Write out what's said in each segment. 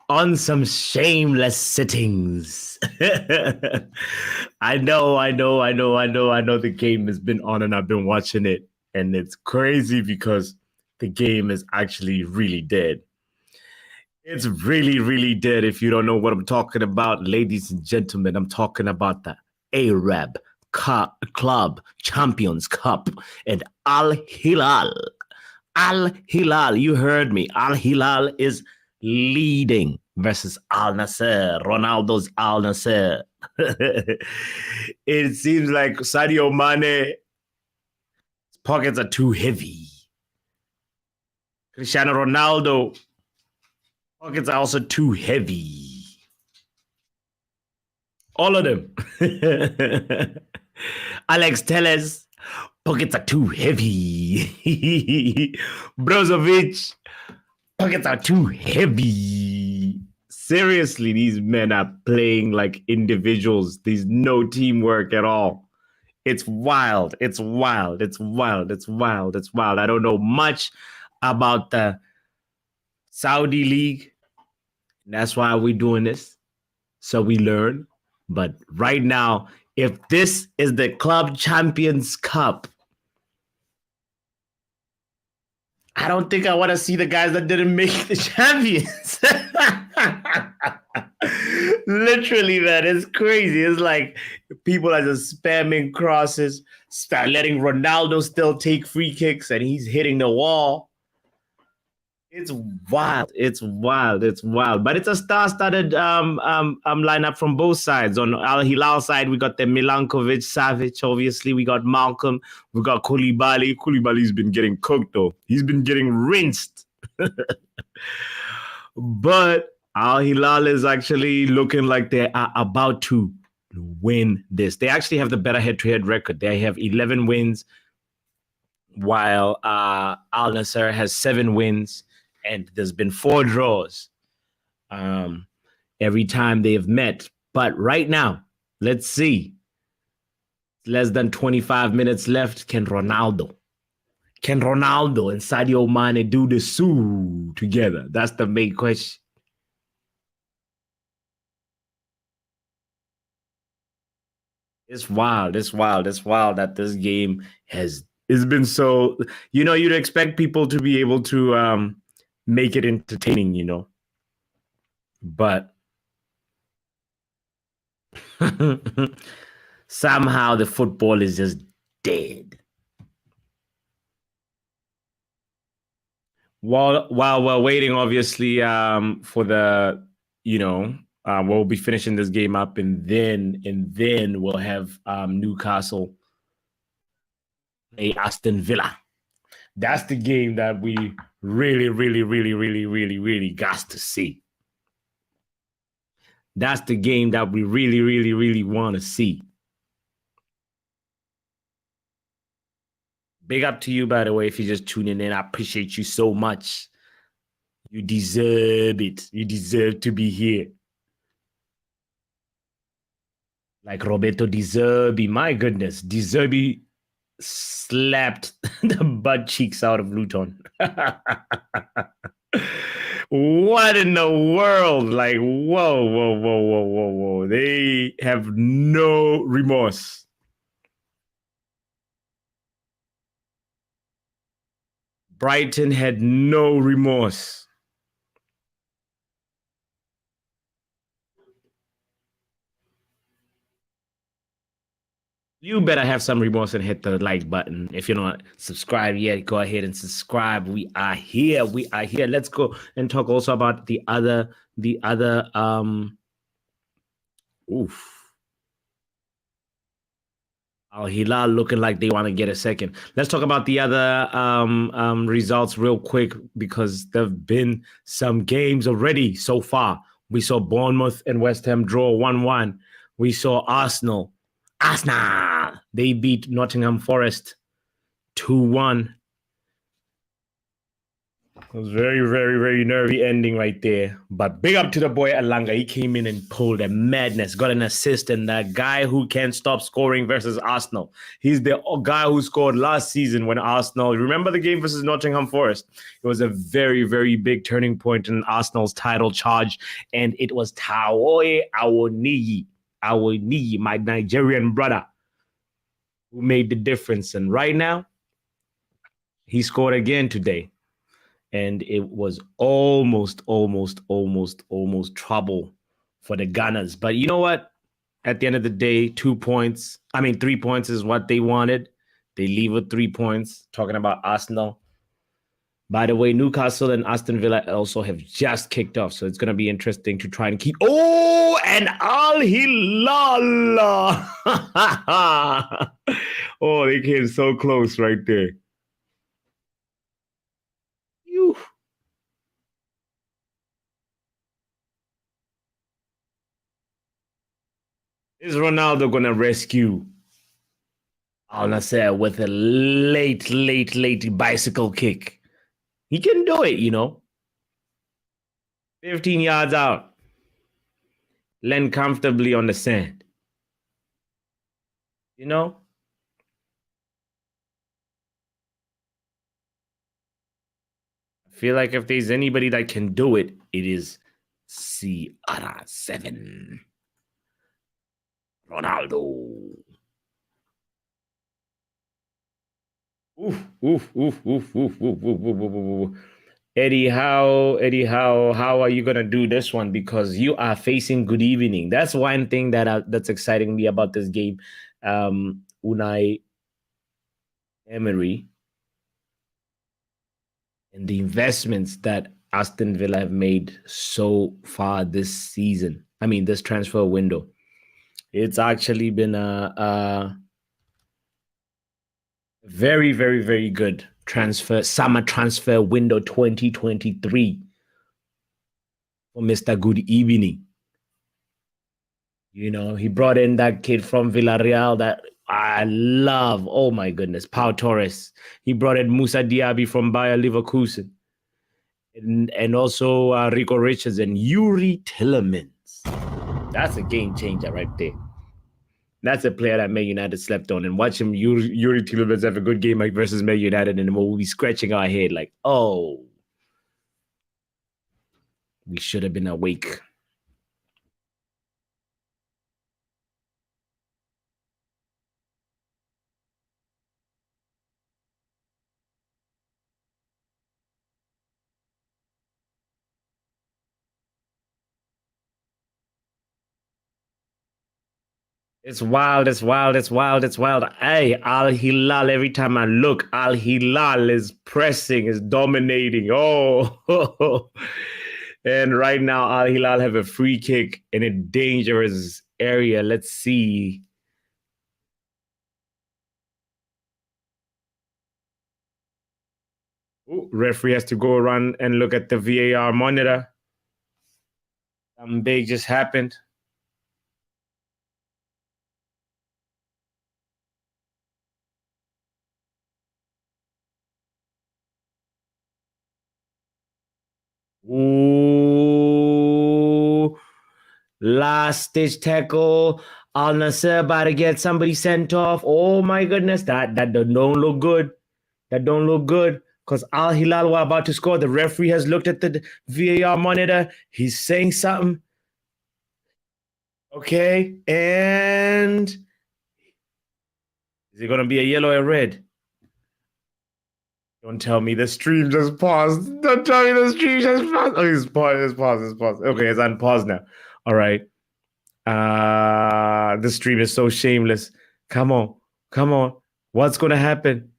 On some shameless sittings. I know the game has been on and I've been watching it, and it's crazy because the game is actually really dead. It's really, really dead. If you don't know what I'm talking about, ladies and gentlemen, I'm talking about the Arab Club Champions Cup and Al-Hilal. Al-Hilal, you heard me. Al-Hilal is leading versus Al-NASSR, Ronaldo's Al-NASSR. It seems like Sadio Mane's pockets are too heavy. Cristiano Ronaldo pockets are also too heavy. All of them. Alex Telles, pockets are too heavy. Brozovic, pockets are too heavy. Seriously, these men are playing like individuals. There's no teamwork at all. It's wild. It's wild. It's wild. It's wild. It's wild. I don't know much about the Saudi League. That's why we're doing this. So we learn. But right now, if this is the Club Champions Cup, I don't think I want to see the guys that didn't make the champions. Literally, man, it's crazy. It's like people are just spamming crosses, start letting Ronaldo still take free kicks, and he's hitting the wall. It's wild. It's wild. It's wild. But it's a star-studded lineup from both sides. On Al Hilal side, we got the Milankovic, Savic. Obviously, we got Malcolm. We got Koulibaly. Koulibaly's been getting cooked, though. He's been getting rinsed. But Al Hilal is actually looking like they are about to win this. They actually have the better head-to-head record. They have 11 wins, while Al-NASSR has 7 wins. And there's been 4 draws every time they have met. But right now, let's see. Less than 25 minutes left. Can Ronaldo and Sadio Mane do the Sue together? That's the main question. It's wild. It's wild. It's wild that this game has been so, you'd expect people to be able to make it entertaining, but somehow the football is just dead. While we're waiting, obviously, for the, we'll be finishing this game up, and then we'll have Newcastle play Aston Villa. That's the game that we really, really, really, really, really, really got to see. That's the game that we really, really, really want to see. Big up to you, by the way, if you're just tuning in. I appreciate you so much. You deserve it. You deserve to be here. Like Roberto De Zerbi. My goodness. De Zerbi slapped the butt cheeks out of Luton. What in the world? Like, whoa. They have no remorse. Brighton had no remorse. You better have some remorse and hit the like button. If you're not subscribed yet, go ahead and subscribe. We are here. We are here. Let's go and talk also about the other Al Hilal looking like they want to get a second. Let's talk about the other results real quick, because there have been some games already so far. We saw Bournemouth and West Ham draw 1-1. We saw Arsenal, they beat Nottingham Forest 2-1. It was very, very, very nervy ending right there. But big up to the boy Alanga. He came in and pulled a madness, got an assist, and that guy who can't stop scoring versus Arsenal. He's the guy who scored last season when Arsenal, remember the game versus Nottingham Forest? It was a very, very big turning point in Arsenal's title charge, and it was Taoe Awoniyi, my Nigerian brother, who made the difference. And right now, he scored again today. And it was almost trouble for the Gunners. But you know what? At the end of the day, 3 points is what they wanted. They leave with 3 points. Talking about Arsenal. By the way, Newcastle and Aston Villa also have just kicked off. So it's going to be interesting to try and keep... Oh, and Al-Hilal. Oh, they came so close right there. Is Ronaldo going to rescue Al-NASSR with a late bicycle kick? He can do it, 15 yards out. Land comfortably on the sand. I feel like if there's anybody that can do it, it is CR7. Ronaldo. Eddie, how are you gonna do this one? Because you are facing Good Evening. That's one thing that's exciting me about this game. Unai Emery and the investments that Aston Villa have made so far this season. I mean, this transfer window. It's actually been a very, very, very good summer transfer window 2023 for Mr. Good Evening. He brought in that kid from Villarreal that I love. Oh my goodness, Pau Torres. He brought in Musa Diaby from Bayer Leverkusen. And also Rico Richards and Youri Tielemans. That's a game changer right there. That's a player that Man United slept on. And watch him, Youri Tielemans, have a good game versus Man United, and we'll be scratching our head like, oh, we should have been awake. It's wild. Hey, Al-Hilal, every time I look, Al-Hilal is pressing, is dominating. Oh, and right now, Al-Hilal have a free kick in a dangerous area. Let's see. Ooh, referee has to go around and look at the VAR monitor. Something big just happened. Ooh, last stitch tackle. Al-NASSR about to get somebody sent off. Oh my goodness, that don't look good. That don't look good because Al-Hilal were about to score. The referee has looked at the VAR monitor. He's saying something. Okay, and is it gonna be a yellow or red? Don't tell me the stream just paused. Don't tell me the stream just paused. Oh, it's paused. Okay, it's on pause now. All right. The stream is so shameless. Come on. What's gonna happen?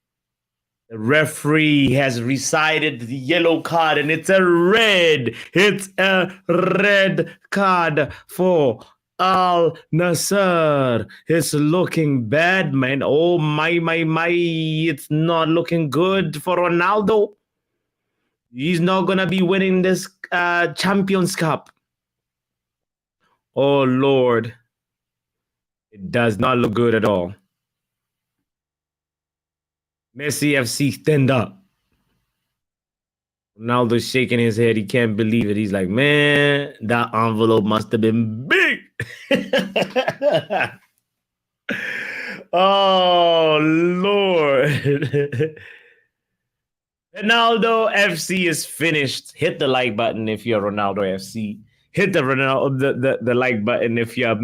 The referee has recited the yellow card, and it's a red. It's a red card for Al-NASSR. It's looking bad, man. Oh, my. It's not looking good for Ronaldo. He's not going to be winning this Champions Cup. Oh, Lord. It does not look good at all. Messi FC, stand up. Ronaldo's shaking his head. He can't believe it. He's like, man, that envelope must have been big. Oh, Lord. Ronaldo FC is finished. Hit the like button if you're Ronaldo FC. Hit the like button if you're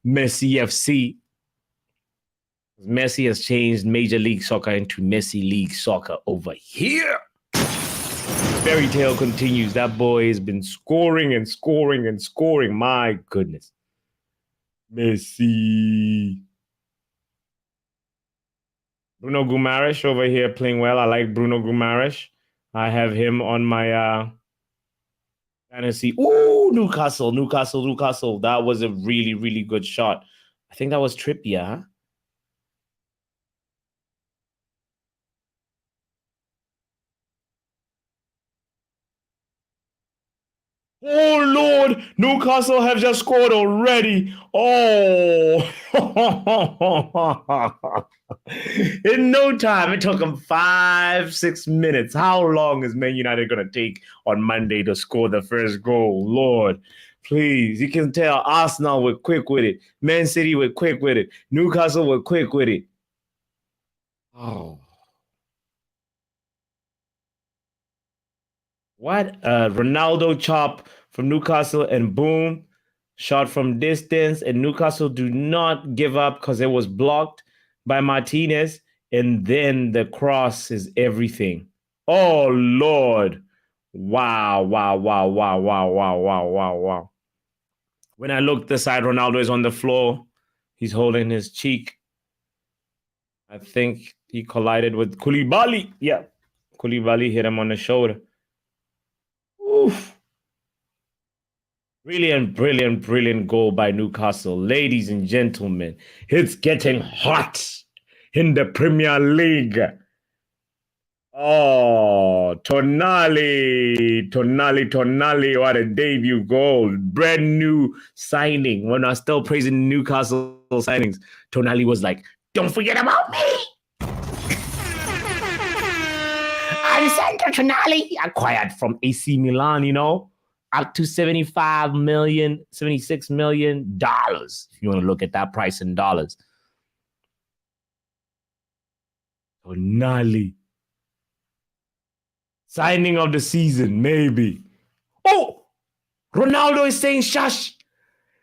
Messi FC. Messi has changed Major League Soccer into Messi League Soccer over here. Fairy tale continues. That boy has been scoring and scoring and scoring. My goodness. Messi. Bruno Guimaraes over here playing well. I like Bruno Guimaraes. I have him on my fantasy. Ooh, Newcastle. That was a really, really good shot. I think that was Trippier, huh? Oh, Lord, Newcastle have just scored already. Oh. In no time, it took them 5-6 minutes. How long is Man United going to take on Monday to score the first goal? Lord, please. You can tell Arsenal were quick with it. Man City were quick with it. Newcastle were quick with it. Oh. What? Ronaldo chop from Newcastle and boom, shot from distance. And Newcastle do not give up because it was blocked by Martinez. And then the cross is everything. Oh, Lord. Wow, wow, wow, wow, wow, wow, wow, wow, wow. When I look this side, Ronaldo is on the floor. He's holding his cheek. I think he collided with Koulibaly. Yeah. Koulibaly hit him on the shoulder. Oof. Brilliant, brilliant, brilliant goal by Newcastle. Ladies and gentlemen, it's getting hot in the Premier League. Oh, Tonali, what a debut goal. Brand new signing. When I was still praising Newcastle signings, Tonali was like, don't forget about me. I'm Sandro Tonali, acquired from AC Milan, you know, up to 75 million, $76 million, if you want to look at that price in dollars. Tonali. Signing of the season, maybe. Oh, Ronaldo is saying shush.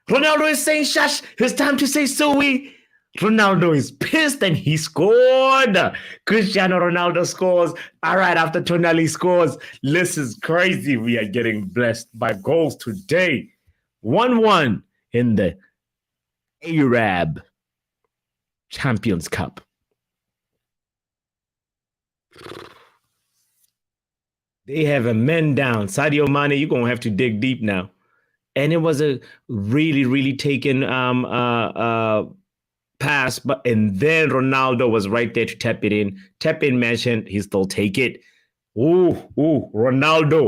Ronaldo is saying shush. It's time to say sorry. Ronaldo is pissed and he scored. Cristiano Ronaldo scores. All right, after Tonali scores. This is crazy. We are getting blessed by goals today. 1-1 in the Arab Champions Cup. They have a man down. Sadio Mane, you're going to have to dig deep now. And it was a really, really taken pass, and then Ronaldo was right there to tap it in. Tap in mentioned, he still take it. Ooh, Ronaldo.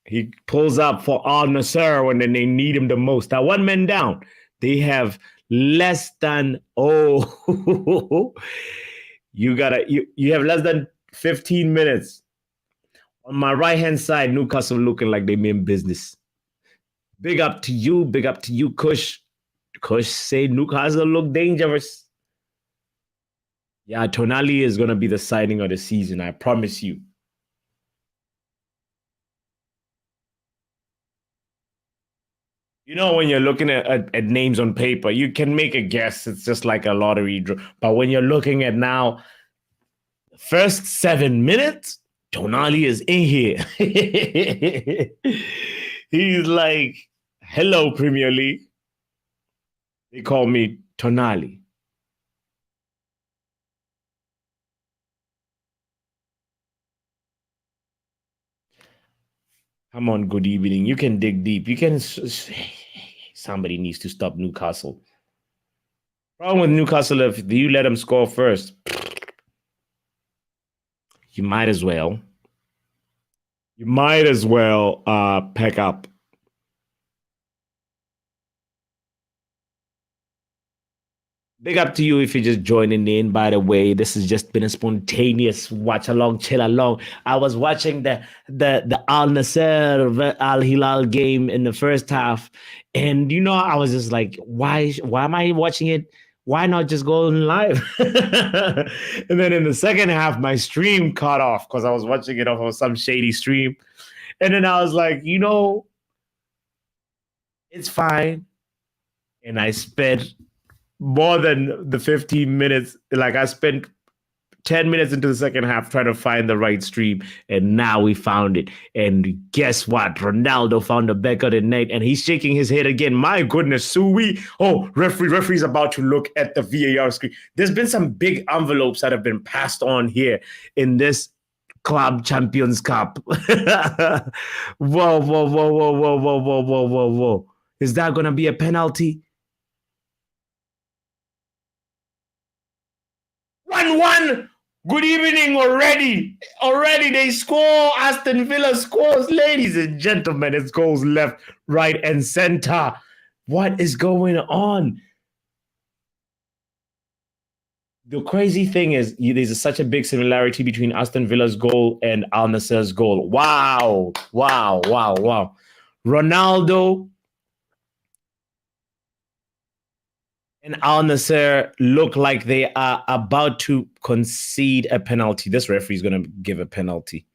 He pulls up for Al-NASSR when they need him the most. Now, one man down. They have less than you have less than 15 minutes. On my right-hand side, Newcastle looking like they mean business. Big up to you, Kush. Kush say Newcastle look dangerous. Yeah, Tonali is going to be the signing of the season, I promise you. You know, when you're looking at names on paper, you can make a guess. It's just like a lottery draw. But when you're looking at now, first 7 minutes, Tonali is in here. He's like, hello, Premier League. They call me Tonali. Come on, good evening. You can dig deep. You can. Somebody needs to stop Newcastle. Problem with Newcastle, if you let them score first, you might as well. You might as well pack up. Big up to you if you're just joining in. By the way, this has just been a spontaneous watch along, chill along. I was watching the Al-NASSR Al Hilal game in the first half, and I was just like, why am I watching it? Why not just go on live? And then in the second half, my stream cut off because I was watching it off of some shady stream, and then I was like, it's fine. And I spent more than the 15 minutes. Like I spent 10 minutes into the second half trying to find the right stream. And now we found it. And guess what? Ronaldo found the back of the net and he's shaking his head again. My goodness, Sui. Oh, referee's about to look at the VAR screen. There's been some big envelopes that have been passed on here in this Club Champions Cup. Whoa, whoa, whoa, whoa, whoa, whoa, whoa, whoa, whoa, whoa. Is that going to be a penalty? 1-1. Good evening already. Already they score. Aston Villa scores. Ladies and gentlemen, it goes left, right, and center. What is going on? The crazy thing is, there's such a big similarity between Aston Villa's goal and Al-NASSR's goal. Wow. Wow. Wow. Wow. Ronaldo and Al-NASSR look like they are about to concede a penalty. This referee is going to give a penalty.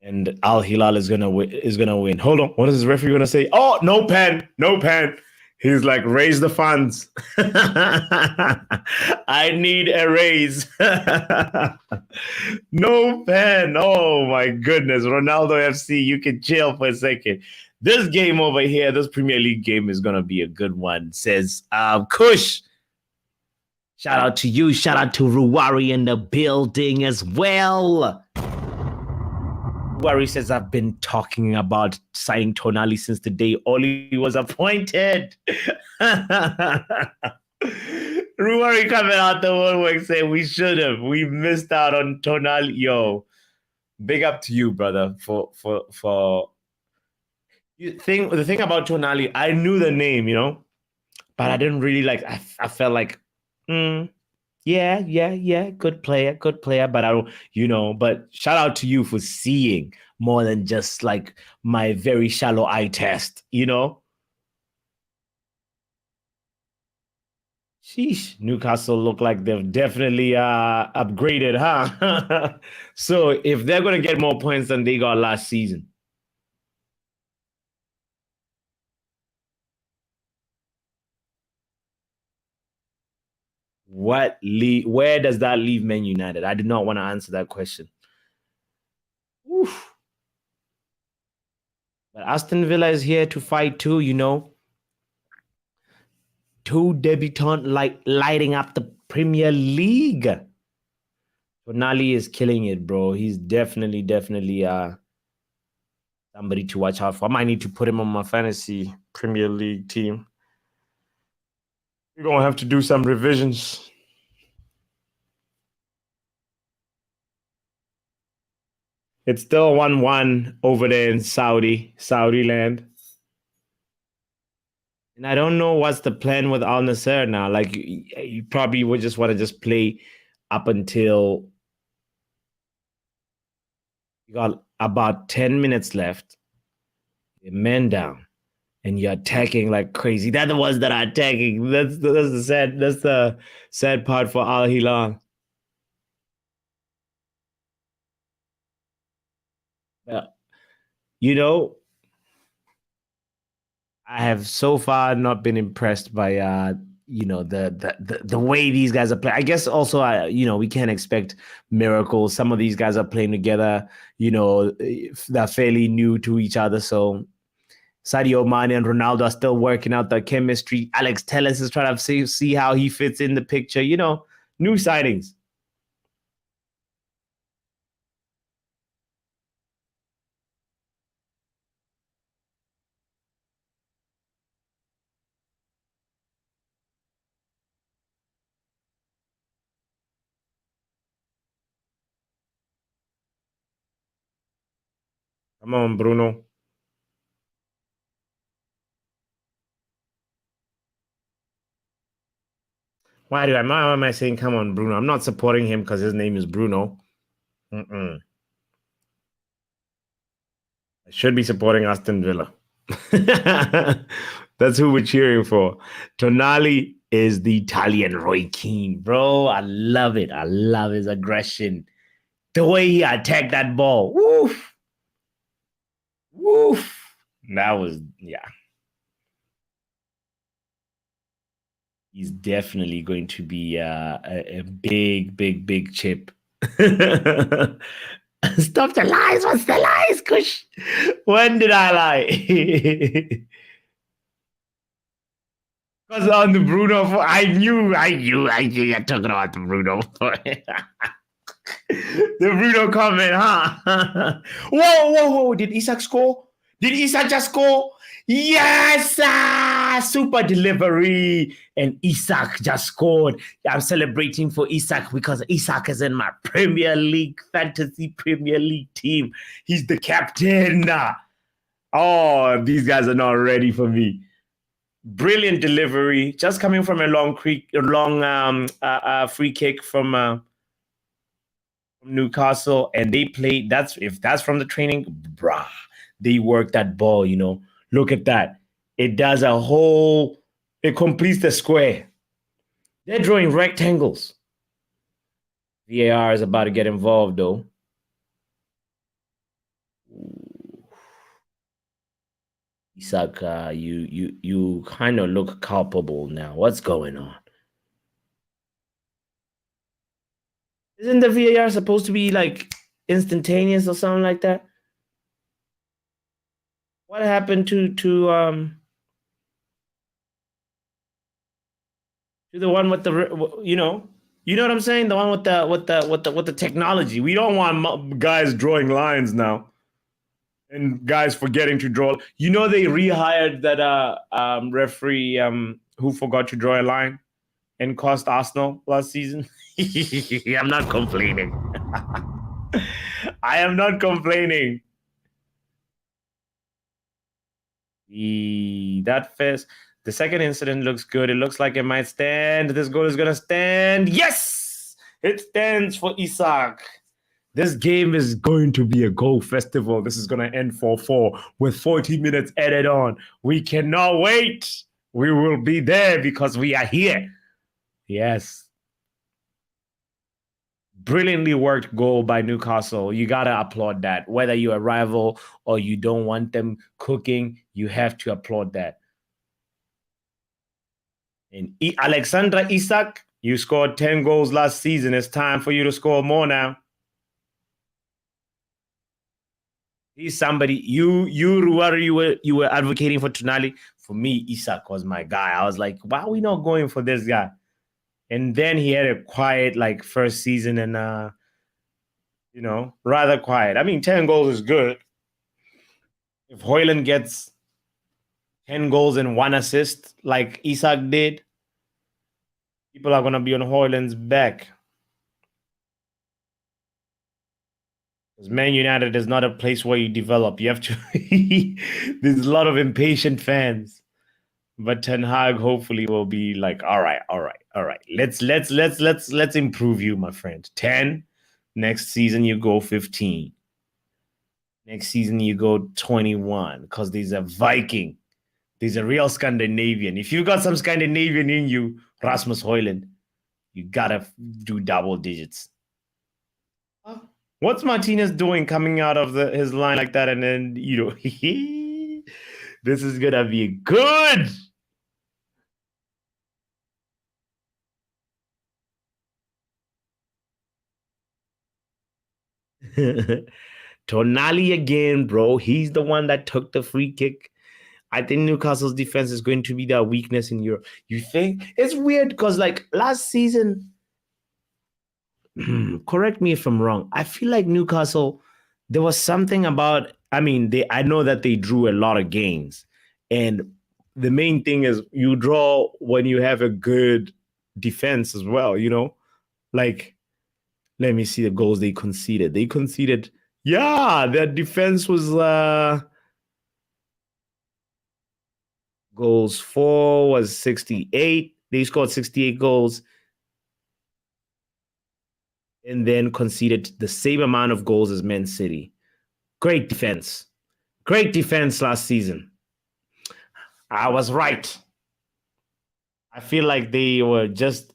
And Al Hilal is gonna win. Hold on, what is the referee gonna say? Oh, no pen, no pen. He's like, raise the funds. I need a raise. No pen. Oh my goodness, Ronaldo FC, you can chill for a second. This game over here, this Premier League game is gonna be a good one. Says Kush. Shout out to you. Shout out to Ruwari in the building as well. Worry says, I've been talking about signing Tonali since the day Oli was appointed. Ruwari coming out the woodwork saying we should have. We missed out on Tonali. Yo, big up to you, brother, for the thing about Tonali, I knew the name, but I didn't really like I felt like, yeah, good player. But I don't, but shout out to you for seeing more than just like my very shallow eye test. Sheesh, Newcastle look like they've definitely upgraded, huh? So if they're gonna get more points than they got last season, where does that leave Man United? I did not want to answer that question. Oof. But Aston Villa is here to fight too, Two debutant lighting up the Premier League. Tonali is killing it, bro. He's definitely somebody to watch out for. I might need to put him on my fantasy Premier League team. We're gonna have to do some revisions. It's still 1-1 over there in Saudi land. And I don't know what's the plan with Al-NASSR now. Like you probably would just want to just play up until you got about 10 minutes left. You're men down. And you're attacking like crazy. They're the ones that are attacking. That's the sad part for Al Hilal. Yeah. I have so far not been impressed by the way these guys are playing. I guess also we can't expect miracles. Some of these guys are playing together, they're fairly new to each other. So Sadio Mane and Ronaldo are still working out the chemistry. Alex Telles is trying to see how he fits in the picture. New signings. Come on, Bruno. Why am I saying come on, Bruno? I'm not supporting him because his name is Bruno. I should be supporting Aston Villa. That's who we're cheering for. Tonali is the Italian Roy Keane, bro. I love it. I love his aggression. The way he attacked that ball. Woof. Woof. That was, yeah. He's definitely going to be a big, big, big chip. Stop the lies. What's the lies, Kush? When did I lie? Because on the Bruno, I knew you're talking about the Bruno. The Bruno comment, huh? Whoa. Did Isak score? Did Isak just score? Yes! Super delivery. And Isak just scored. I'm celebrating for Isak because Isak is in my Premier League, Fantasy Premier League team. He's the captain. Oh, these guys are not ready for me. Brilliant delivery, just coming from a long free kick from Newcastle, and they played. If that's from the training, brah, they work that ball. Look at that. It does a whole. It completes the square. They're drawing rectangles. VAR is about to get involved, though. Isak, you kind of look culpable now. What's going on? Isn't the VAR supposed to be like instantaneous or something like that? What happened to the one with the you know what I'm saying? The one with the technology. We don't want guys drawing lines now, and guys forgetting to draw. They rehired that referee who forgot to draw a line and cost Arsenal last season. I'm not complaining. I am not complaining. The second incident looks good. It looks like it might stand. This goal is going to stand. Yes! It stands for Isak. This game is going to be a goal festival. This is going to end 4-4 with 40 minutes added on. We cannot wait. We will be there because we are here. Yes. Brilliantly worked goal by Newcastle. You got to applaud that. Whether you're a rival or you don't want them cooking, you have to applaud that. And Alexander Isak, you scored 10 goals last season. It's time for you to score more now. He's somebody you were advocating for Tonali. For me, Isak was my guy. I was like, why are we not going for this guy? And then he had a quiet first season and rather quiet. I mean, 10 goals is good. If Haaland gets 10 goals and 1 assist like Isak did, people are going to be on Haaland's back. Because Man United is not a place where you develop. You have to. There's a lot of impatient fans. But Ten Hag hopefully will be like, all right. Let's improve you, my friend. 10. Next season you go 15. Next season you go 21. Because there's a Viking. There's a real Scandinavian. If you got some Scandinavian in you, Rasmus Haaland, you gotta do double digits. What's Martinez doing coming out of his line like that? And then, this is gonna be good. Tonali again, bro. He's the one that took the free kick. I think Newcastle's defense is going to be their weakness in Europe. You think? It's weird because last season, correct me if I'm wrong, I feel like Newcastle, there was something about, I know that they drew a lot of games. And the main thing is you draw when you have a good defense as well, let me see the goals they conceded. Their defense was goals for was 68. They scored 68 goals. and then conceded the same amount of goals as Man City. Great defense. Great defense last season. I was right. I feel like they were just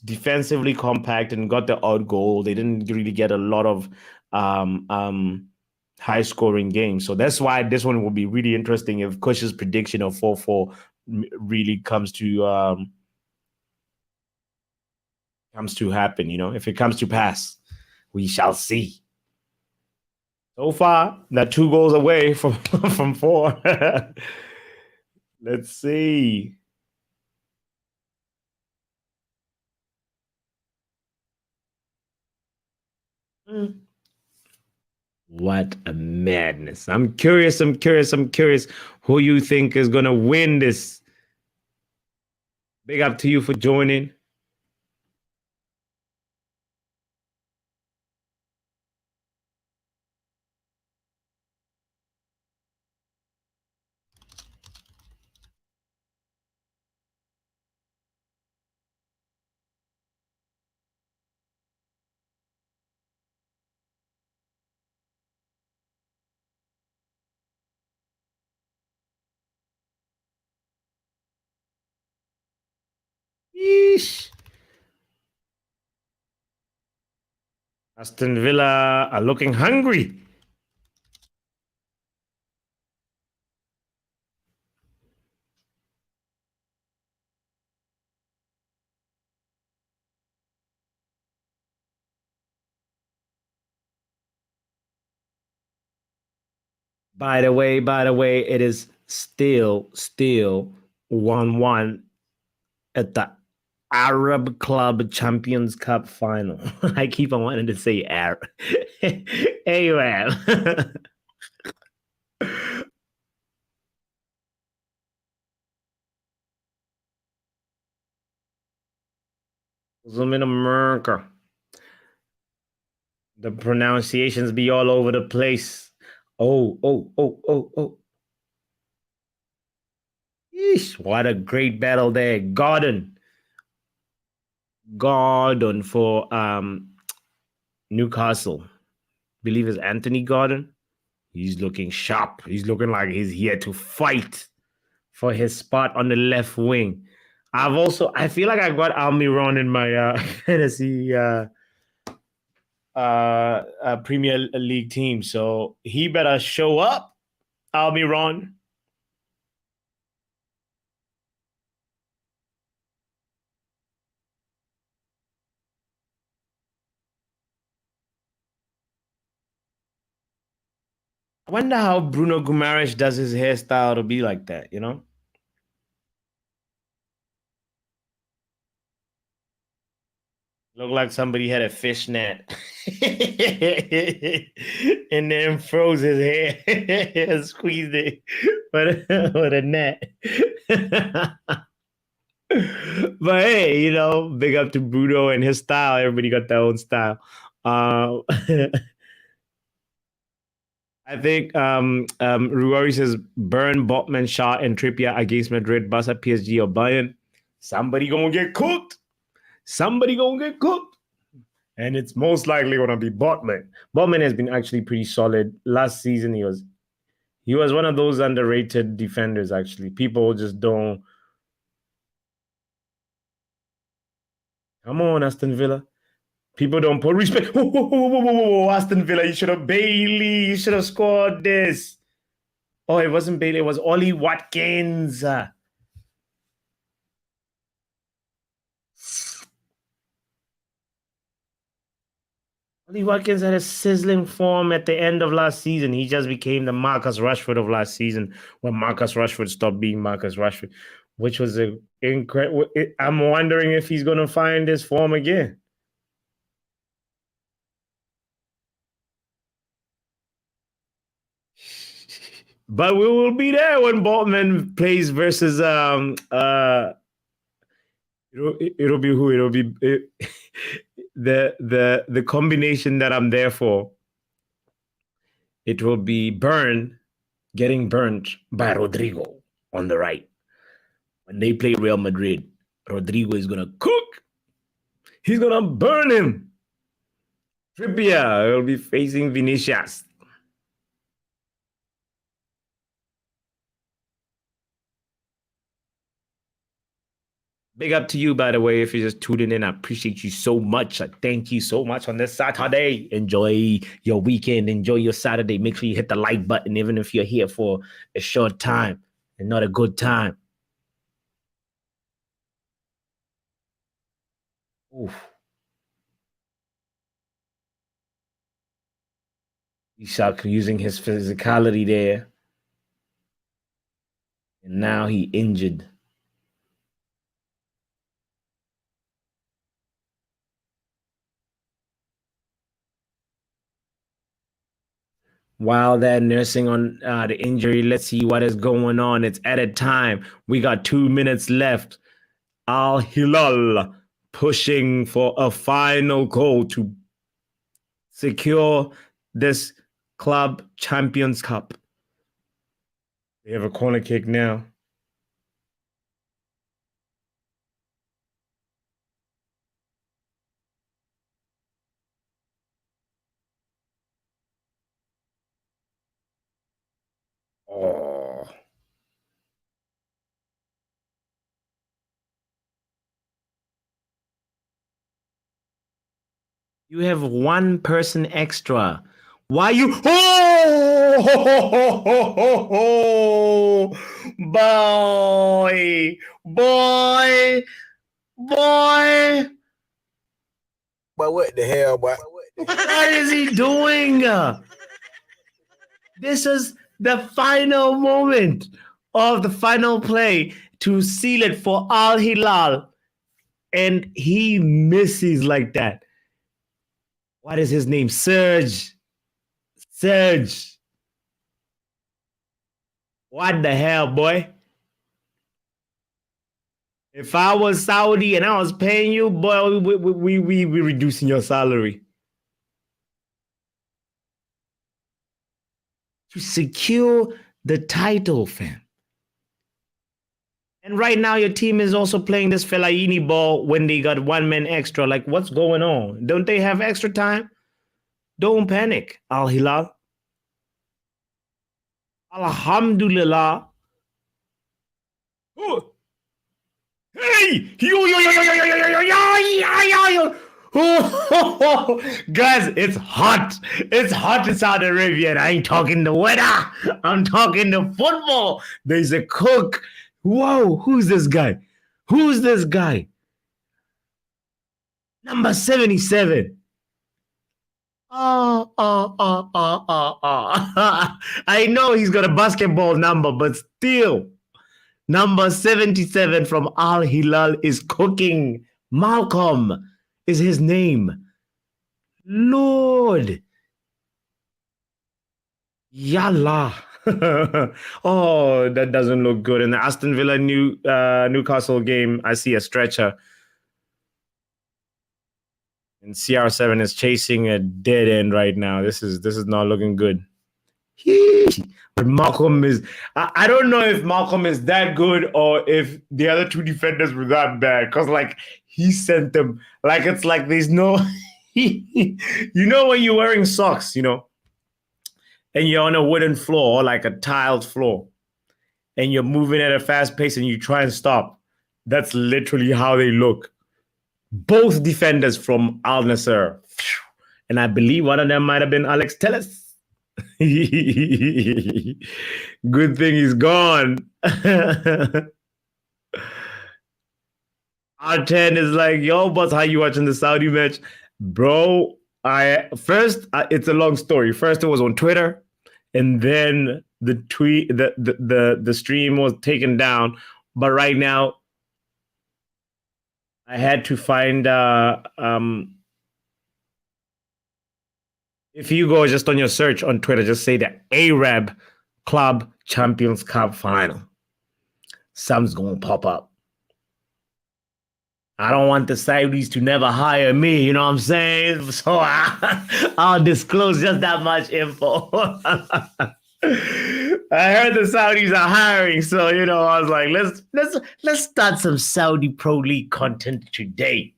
defensively compact and got the odd goal. They didn't really get a lot of high scoring games. So that's why this one will be really interesting if Kush's prediction of 4-4 really comes to happen. If it comes to pass, we shall see. So far, they're 2 goals away from from 4. Let's see. What a madness. I'm curious who you think is going to win this. Big up to you for joining. Yeesh. Aston Villa are looking hungry. By the way, it is still 1-1 at the Arab Club Champions Cup final. I keep on wanting to say Arab. Hey, man. Zoom in America. The pronunciations be all over the place. Oh. Yeesh, what a great battle there. Gordon for Newcastle. Believe it's Anthony Gordon. He's looking sharp. He's looking like he's here to fight for his spot on the left wing. I feel like I got Almiron in my fantasy Premier League team. So he better show up, Almiron. I wonder how Bruno Guimaraes does his hairstyle to be like that, Look like somebody had a fishnet and then froze his hair and squeezed it with a net. But hey, big up to Bruno and his style. Everybody got their own style. I think Ruari says Burn, Botman, Shaw, and Trippier against Madrid, Barca, PSG, or Bayern. Somebody gonna get cooked. And it's most likely gonna be Botman. Botman has been actually pretty solid. Last season he was one of those underrated defenders, actually. People just don't. Come on, Aston Villa. People don't put respect. Whoa, Aston Villa, you should have Bailey. You should have scored this. Oh, it wasn't Bailey. It was Ollie Watkins. Ollie Watkins had a sizzling form at the end of last season. He just became the Marcus Rashford of last season when Marcus Rashford stopped being Marcus Rashford, which was an incredible. I'm wondering if he's going to find his form again. But we will be there when Boltman plays versus it'll be who? It'll be the combination that I'm there for. It will be Burn getting burnt by Rodrigo on the right. When they play Real Madrid, Rodrigo is gonna cook. He's gonna burn him. Trippier will be facing Vinicius. Big up to you, by the way, if you're just tuning in. I appreciate you so much. I thank you so much on this Saturday. Enjoy your weekend. Enjoy your Saturday. Make sure you hit the like button, even if you're here for a short time and not a good time. Oof. He's using his physicality there. And now he injured. While they're nursing on the injury, let's see what is going on. It's added time. We got 2 minutes left. Al-HILAL pushing for a final goal to secure this club Champions Cup. They have a corner kick now. Oh. You have one person extra. Why you? Oh, boy, boy, boy. But what the hell, boy? What is he doing? This is the final moment of the final play to seal it for Al-HILAL. And he misses like that. What is his name? Serge. What the hell, boy? If I was Saudi and I was paying you, boy, we reducing your salary. To secure the title, fam. And right now, your team is also playing this Fellaini ball when they got one man extra. Like, what's going on? Don't they have extra time? Don't panic, Al-HILAL. Alhamdulillah. Oh. Hey! Guys, it's hot. It's hot in Saudi Arabia. And I ain't talking the weather. I'm talking the football. There's a cook. Whoa, who's this guy? Who's this guy? Number 77. Oh. I know he's got a basketball number, but still. Number 77 from Al-HILAL is cooking. Malcolm is his name. Lord. Yallah. Oh, that doesn't look good. In the Aston Villa Newcastle game, I see a stretcher. And CR7 is chasing a dead end right now. This is not looking good. But Malcolm is, I don't know if Malcolm is that good or if the other two defenders were that bad. Because, like, he sent them, like, it's like there's no, you know when you're wearing socks, you know, and you're on a wooden floor, or like a tiled floor, and you're moving at a fast pace and you try and stop. That's literally how they look. Both defenders from Al-NASSR. And I believe one of them might have been Alex Telles. Good thing he's gone. R10 is like, yo, boss, how you watching the Saudi match? Bro, it's a long story. First it was on Twitter, and then the tweet, the stream was taken down. But right now, I had to find if you go just on your search on Twitter, just say the Arab Club Champions Cup final. Something's going to pop up. I don't want the Saudis to never hire me, you know what I'm saying? So I'll disclose just that much info. I heard the Saudis are hiring, so you know, I was like, let's start some Saudi Pro League content today.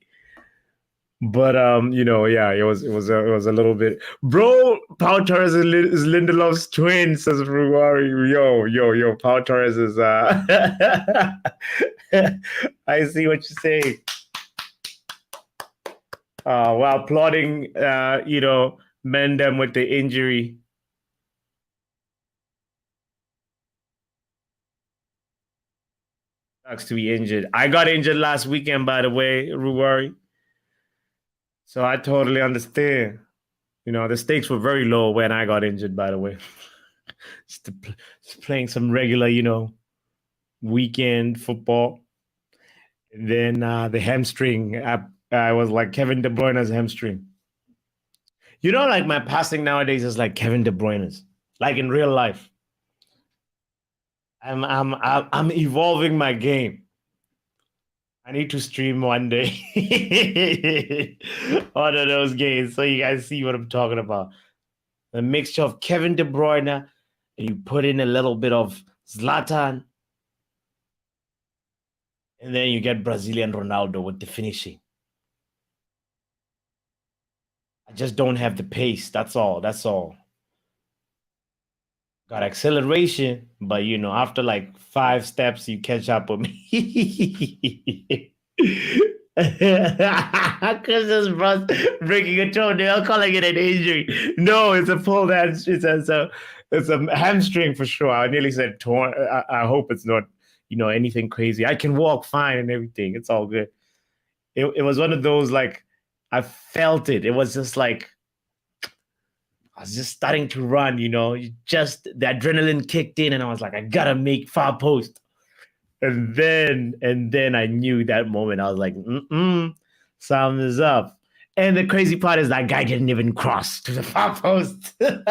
But yeah, it was a little bit, bro. Pau Torres is Lindelof's twin, says Ruari. Yo, Pau Torres is I see what you say. While applauding Mendem with the injury. Sucks to be injured. I got injured last weekend, by the way, Ruari. So I totally understand. The stakes were very low when I got injured, by the way. Just playing some regular, weekend football. And then the hamstring, I was like Kevin De Bruyne's hamstring. Like my passing nowadays is like Kevin De Bruyne's, like in real life. I'm evolving my game. I need to stream one day one of those games so you guys see what I'm talking about. A mixture of Kevin De Bruyne, and you put in a little bit of Zlatan, and then you get Brazilian Ronaldo with the finishing. I just don't have the pace. That's all. Got acceleration, but after like 5 steps, you catch up with me. Chris's bro breaking a toenail, calling it an injury. No, it's a pulled hamstring. It's a hamstring for sure. I nearly said torn. I hope it's not, anything crazy. I can walk fine and everything. It's all good. It was one of those, like, I felt it. It was just like I was just starting to run, just the adrenaline kicked in, and I was like, I gotta make far post. And then I knew that moment. I was like, something is up. And the crazy part is that guy didn't even cross to the far post. Yo,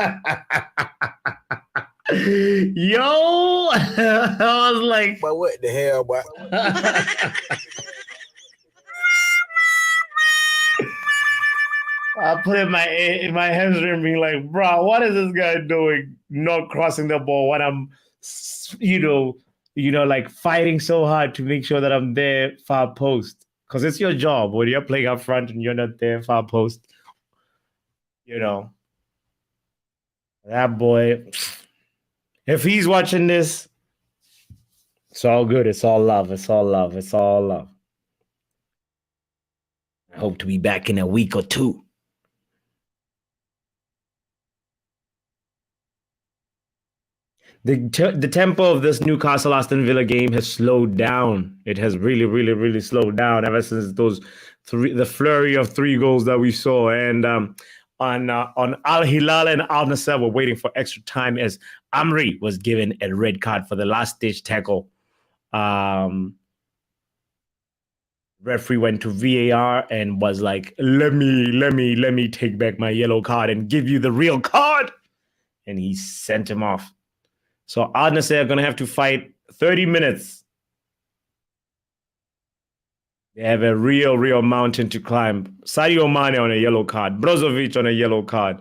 I was like, but what the hell, boy? I put in my hamstring, being like, bro, what is this guy doing? Not crossing the ball when I'm, like fighting so hard to make sure that I'm there far post. Because it's your job when you're playing up front and you're not there far post. That boy, if he's watching this, it's all good. It's all love. It's all love. It's all love. I hope to be back in a week or two. The tempo of this Newcastle Aston Villa game has slowed down. It has really, really, really slowed down ever since the flurry of 3 goals that we saw. And on Al-HILAL and Al-NASSR were waiting for extra time as Amri was given a red card for the last ditch tackle. Referee went to VAR and was like, let me take back my yellow card and give you the real card. And he sent him off. So Al-NASSR are going to have to fight 30 minutes. They have a real mountain to climb. Sadio Mane on a yellow card. Brozovic on a yellow card.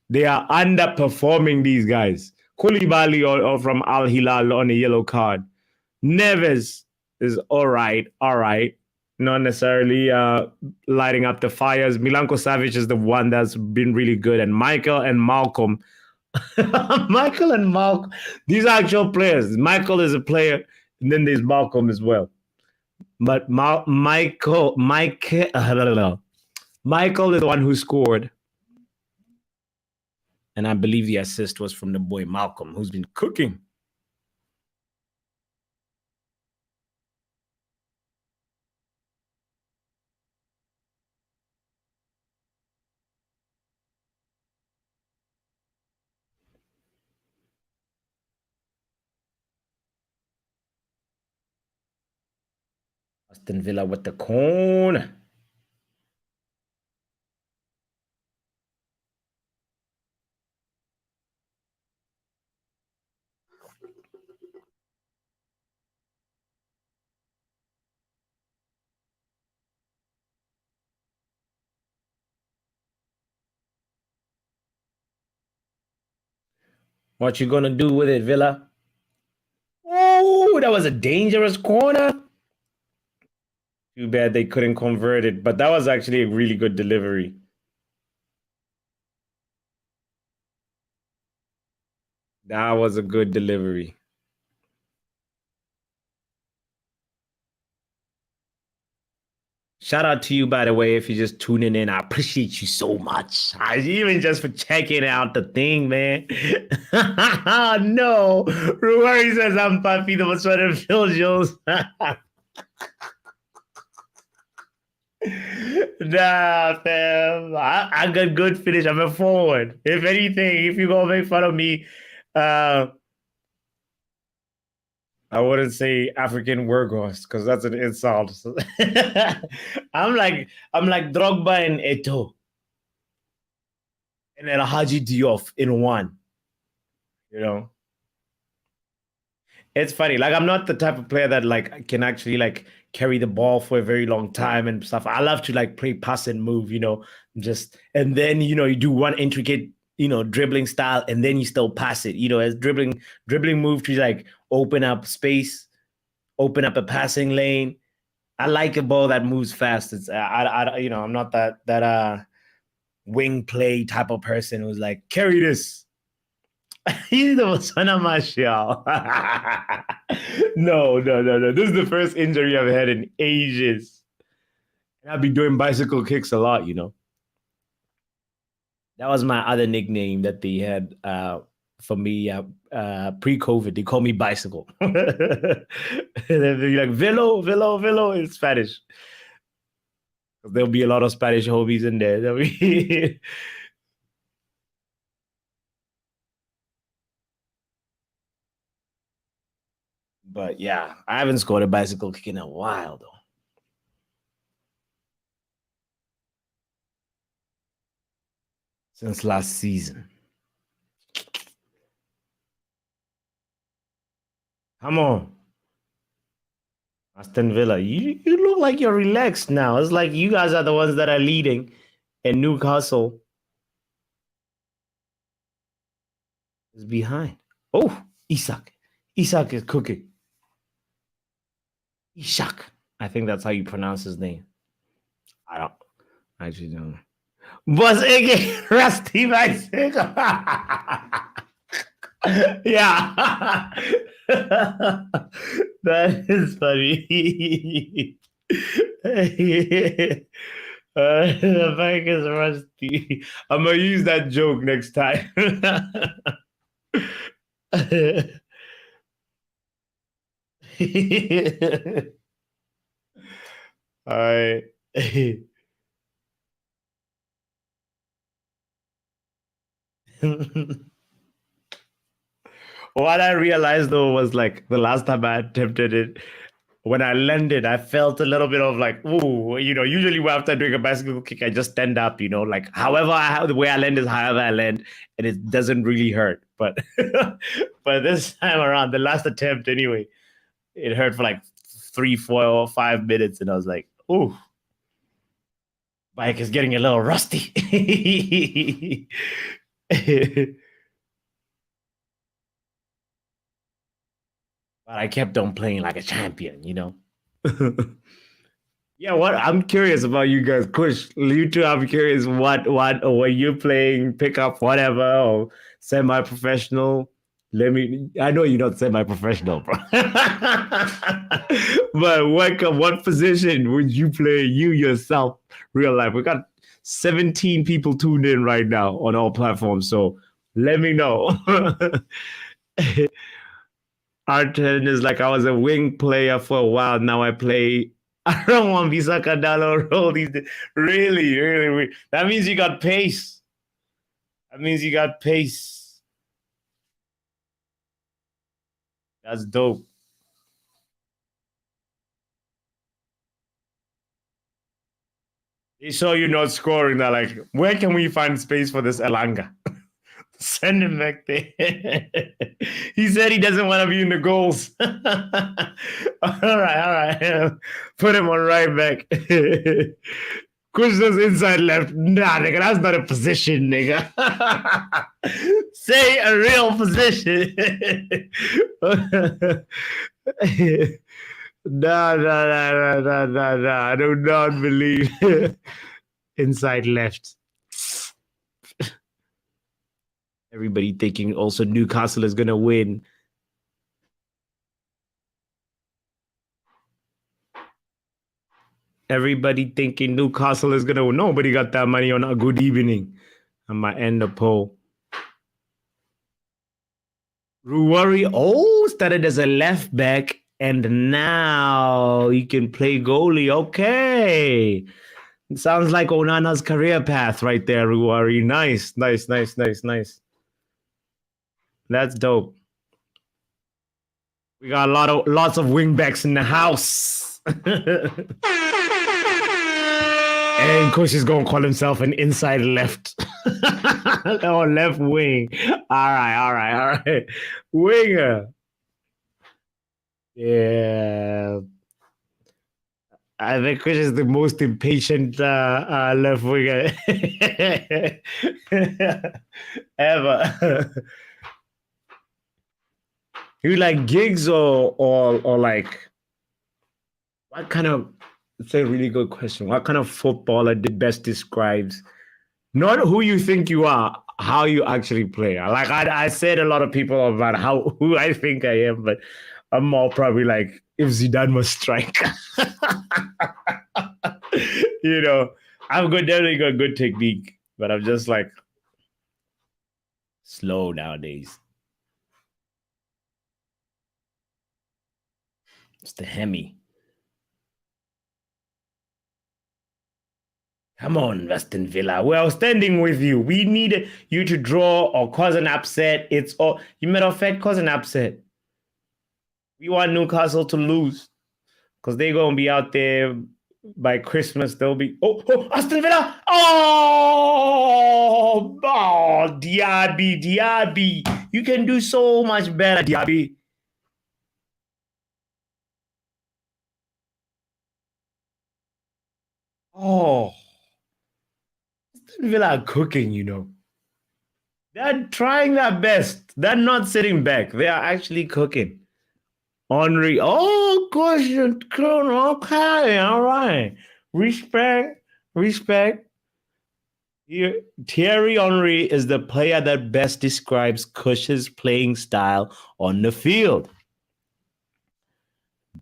They are underperforming, these guys. Koulibaly or from Al-HILAL on a yellow card. Neves is all right. Not necessarily lighting up the fires. Milanko Savic is the one that's been really good. And Michael and Malcolm. Michael and Malcolm. These are actual players. Michael is a player, and then there's Malcolm as well. But Michael is the one who scored. And I believe the assist was from the boy Malcolm, who's been cooking. Aston Villa with the corner. What you gonna do with it, Villa? Oh, that was a dangerous corner. Too bad they couldn't convert it, but that was actually a really good delivery. That was a good delivery. Shout out to you, by the way, if you're just tuning in. I appreciate you so much. Even just for checking out the thing, man. No. Ruari says I'm Papi, the botswanapapi Jones. Nah, fam. I got good finish. I'm a forward. If anything, if you gonna make fun of me, I wouldn't say African workhorse because that's an insult. I'm like Drogba and Eto, and then Haji Diop in one. You know, it's funny. Like I'm not the type of player that like can actually like carry the ball for a very long time and stuff. I love to like play pass and move. Just and then you do one intricate dribbling style and then you still pass it. As dribbling move to like open up space, open up a passing lane. I like a ball that moves fast. It's I'm not that wing play type of person who's like carry this. He's the botswanapapi. No. This is the first injury I've had in ages. And I've been doing bicycle kicks a lot. That was my other nickname that they had for me pre-COVID. They call me Bicycle. They'll be like Velo in Spanish. There'll be a lot of Spanish homies in there. But yeah, I haven't scored a bicycle kick in a while though. Since last season. Come on. Aston Villa, you look like you're relaxed now. It's like you guys are the ones that are leading, and Newcastle is behind. Oh, Isak. Isak is cooking. Ishak. I think that's how you pronounce his name. I actually don't. Was again Rusty Bicycle. Yeah. That is funny. The bike is rusty. I'm gonna use that joke next time. All right. What I realized though was like the last time I attempted it, when I landed, I felt a little bit of like, ooh, usually after doing a bicycle kick, I just stand up, like the way I land is however I land, and it doesn't really hurt. But but this time around, the last attempt anyway, it hurt for like 3, 4, or 5 minutes, and I was like, ooh, bike is getting a little rusty. But I kept on playing like a champion. Yeah, what I'm curious about you guys, Kush. You two, I'm curious what or were you playing pickup, whatever, or semi-professional? I know you're not semi-professional, bro. But what position would you play you yourself, real life? We got 17 people tuned in right now on all platforms, so let me know. Arten is like I was a wing player for a while. Now I play. I don't want Visa Kadalo role these days. Really, really. That means you got pace. That's dope. They saw you not scoring. They're like, where can we find space for this Elanga? Send him back there. He said he doesn't want to be in the goals. All right. Put him on right back. Kushna's inside left. Nah, nigga, that's not a position, nigga. Say a real position. No. I do not believe inside left. Everybody thinking also Newcastle is gonna win. Everybody thinking Newcastle is gonna win. Nobody got that money on a good evening. I might end the poll. Ruwari started as a left back, and now he can play goalie. Okay. Sounds like Onana's career path right there, Ruwari. Nice. That's dope. We got lots of wingbacks in the house. And coach is gonna call himself an inside left or left wing. All right. Winger. Yeah. I think Chris is the most impatient left winger ever. You like gigs or like what kind of? It's a really good question. What kind of footballer the best describes not who you think you are, how you actually play? Like I said, a lot of people about who I think I am, but I'm more probably like if Zidane was striker. You know, definitely got good technique, but I'm just like slow nowadays. It's the Hemi. Come on, Aston Villa. We're standing with you. We need you to draw or cause an upset. It's all you matter of fact, cause an upset. We want Newcastle to lose because they're gonna be out there by Christmas. They'll be Aston Villa. Diaby. You can do so much better, Diaby. Aston Villa are cooking, you know. They're trying their best. They're not sitting back. They are actually cooking. Henry. Oh, gosh. Okay. All right. Respect. Thierry Henry is the player that best describes Kush's playing style on the field.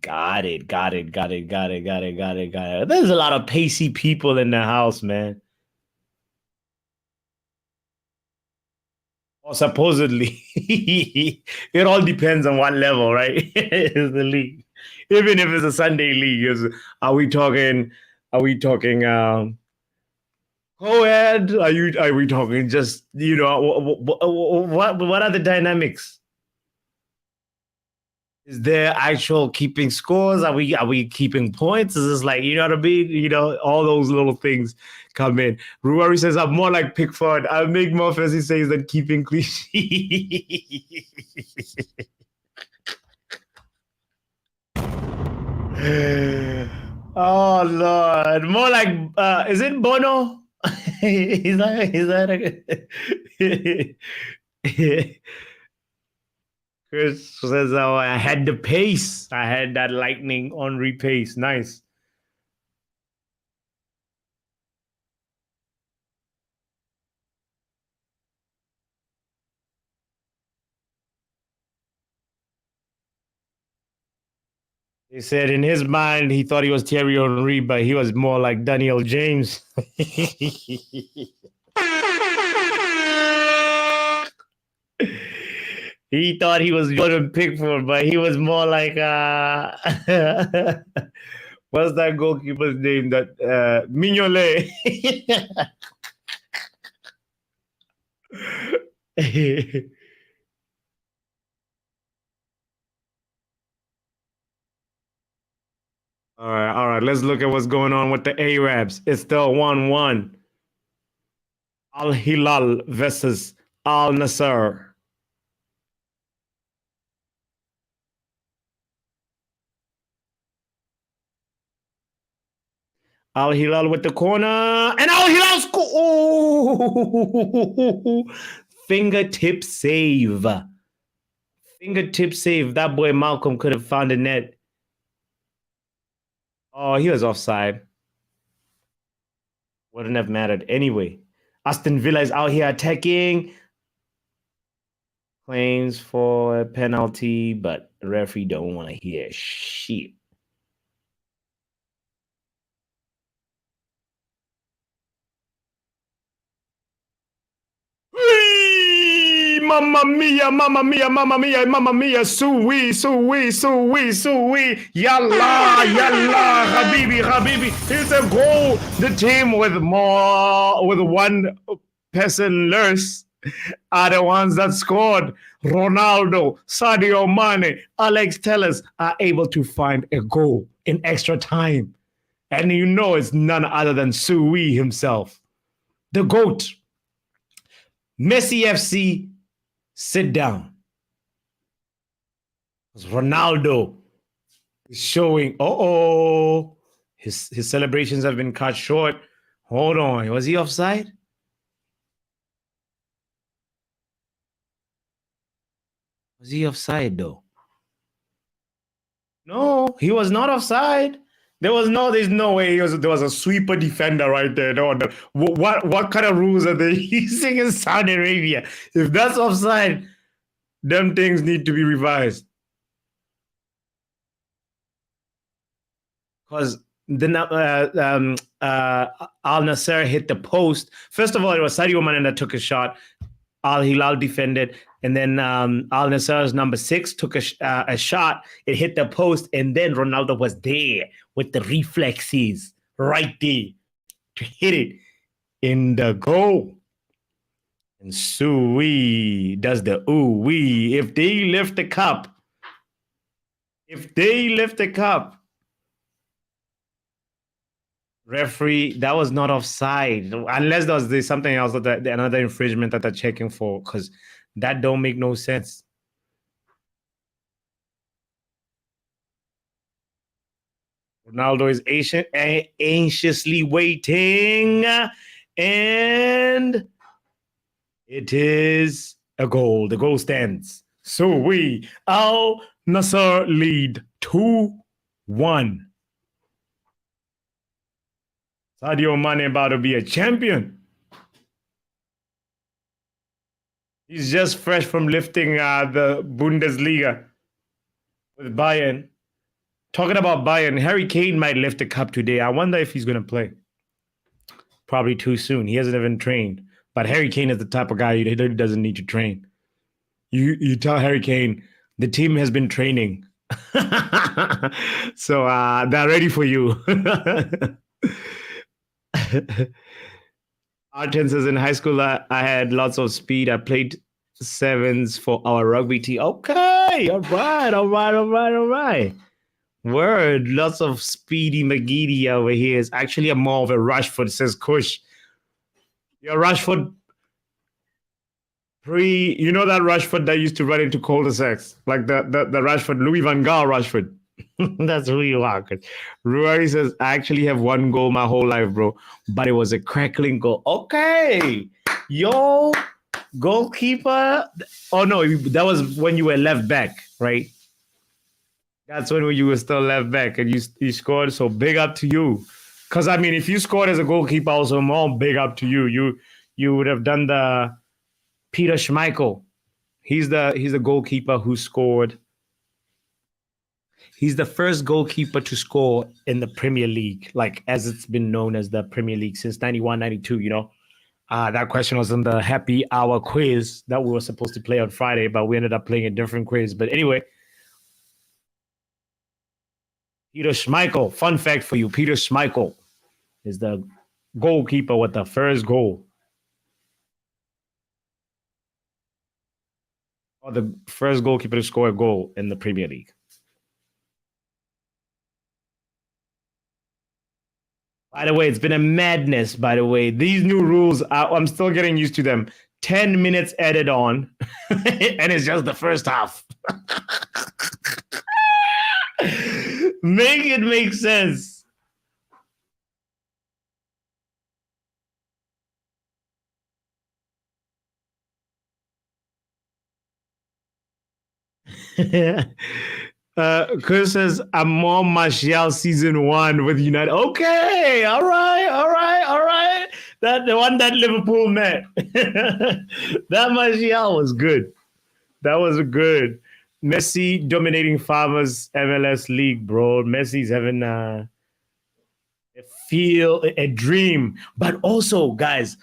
Got it. There's a lot of pacey people in the house, man. Well, supposedly, it all depends on what level, right? Is the league. Even if it's a Sunday league, are we talking co-ed? Are we talking just, what are the dynamics? Is there actual keeping scores? Are we keeping points? Is this like, you know what I mean? All those little things come in. Ruari says, I'm more like Pickford. I'll make more fancy says than keeping clean sheet. Oh Lord. More like is it Bono? Is that Chris says, oh, I had the pace. I had that lightning Henry pace. Nice. He said in his mind, he thought he was Thierry Henry, but he was more like Daniel James. He thought he was Jordan Pickford, but he was more like what's that goalkeeper's name? That Mignolet. All right. Let's look at what's going on with the Arabs. It's still 1-1. Al-Hilal versus Al-NASSR. Al-Hilal with the corner. And Al-Hilal score. Oh! Fingertip save. That boy Malcolm could have found a net. Oh, he was offside. Wouldn't have mattered anyway. Aston Villa is out here attacking. Claims for a penalty, but the referee don't want to hear shit. Mamma mia, mamma mia, mamma mia, mamma mia, sui, sui, sui, sui, yalla, yalla, habibi, habibi. It's a goal. The team with one person less are the ones that scored. Ronaldo, Sadio Mane, Alex Telles are able to find a goal in extra time. And you know it's none other than Sui himself, the GOAT. Messi FC, sit down. Ronaldo is showing, his celebrations have been cut short. Hold on, was he offside? Was he offside though? No, he was not offside. There's no way there was a sweeper defender right there. No. What kind of rules are they using in Saudi Arabia? If that's offside, them things need to be revised. Because then Al-NASSR hit the post. First of all, it was Sadio Mane that took a shot. Al-HILAL defended, and then Al-NASSR's number 6 took a shot. It hit the post, and then Ronaldo was there with the reflexes right there to hit it in the goal. And Sui does the ooh-wee. If they lift the cup, referee, that was not offside. Unless there's something else, another infringement that they're checking for, because that don't make no sense. Ronaldo is anxiously waiting, and it is a goal. The goal stands. So we, Al-NASSR lead 2-1. Sadio Mane about to be a champion. He's just fresh from lifting the Bundesliga with Bayern. Talking about Bayern, Harry Kane might lift the cup today. I wonder if he's going to play. Probably too soon. He hasn't even trained. But Harry Kane is the type of guy who doesn't need to train. You tell Harry Kane, the team has been training. So they're ready for you. Arten says, in high school, I had lots of speed. I played sevens for our rugby team. Okay, all right. Word, lots of speedy McGeady over here. Is actually a more of a Rashford, says Kush. Your Rashford you know that Rashford that used to run into cul-de-sacs? Like the Rashford, Louis van Gaal Rashford. That's who you are. Rory says, I actually have one goal my whole life, bro. But it was a crackling goal. Okay. Yo, goalkeeper. Oh, no, that was when you were left back, right? That's when you were still left back and you scored. So big up to you. Because, I mean, if you scored as a goalkeeper, also more big up to you. You would have done the Peter Schmeichel. He's the goalkeeper who scored. He's the first goalkeeper to score in the Premier League, like as it's been known as the Premier League since 91, 92, you know. That question was in the happy hour quiz that we were supposed to play on Friday, but we ended up playing a different quiz. But anyway, Peter Schmeichel, fun fact for you, Peter Schmeichel is the goalkeeper with the first goal. Or the first goalkeeper to score a goal in the Premier League. By the way, it's been a madness, by the way. These new rules, I'm still getting used to them. 10 minutes added on, and it's just the first half. Make it make sense. Chris says, I'm more Martial season 1 with United. Okay, all right. That the one that Liverpool met. That Martial was good. That was good. Messi dominating Farmers MLS League, bro. Messi's having a dream. But also, guys,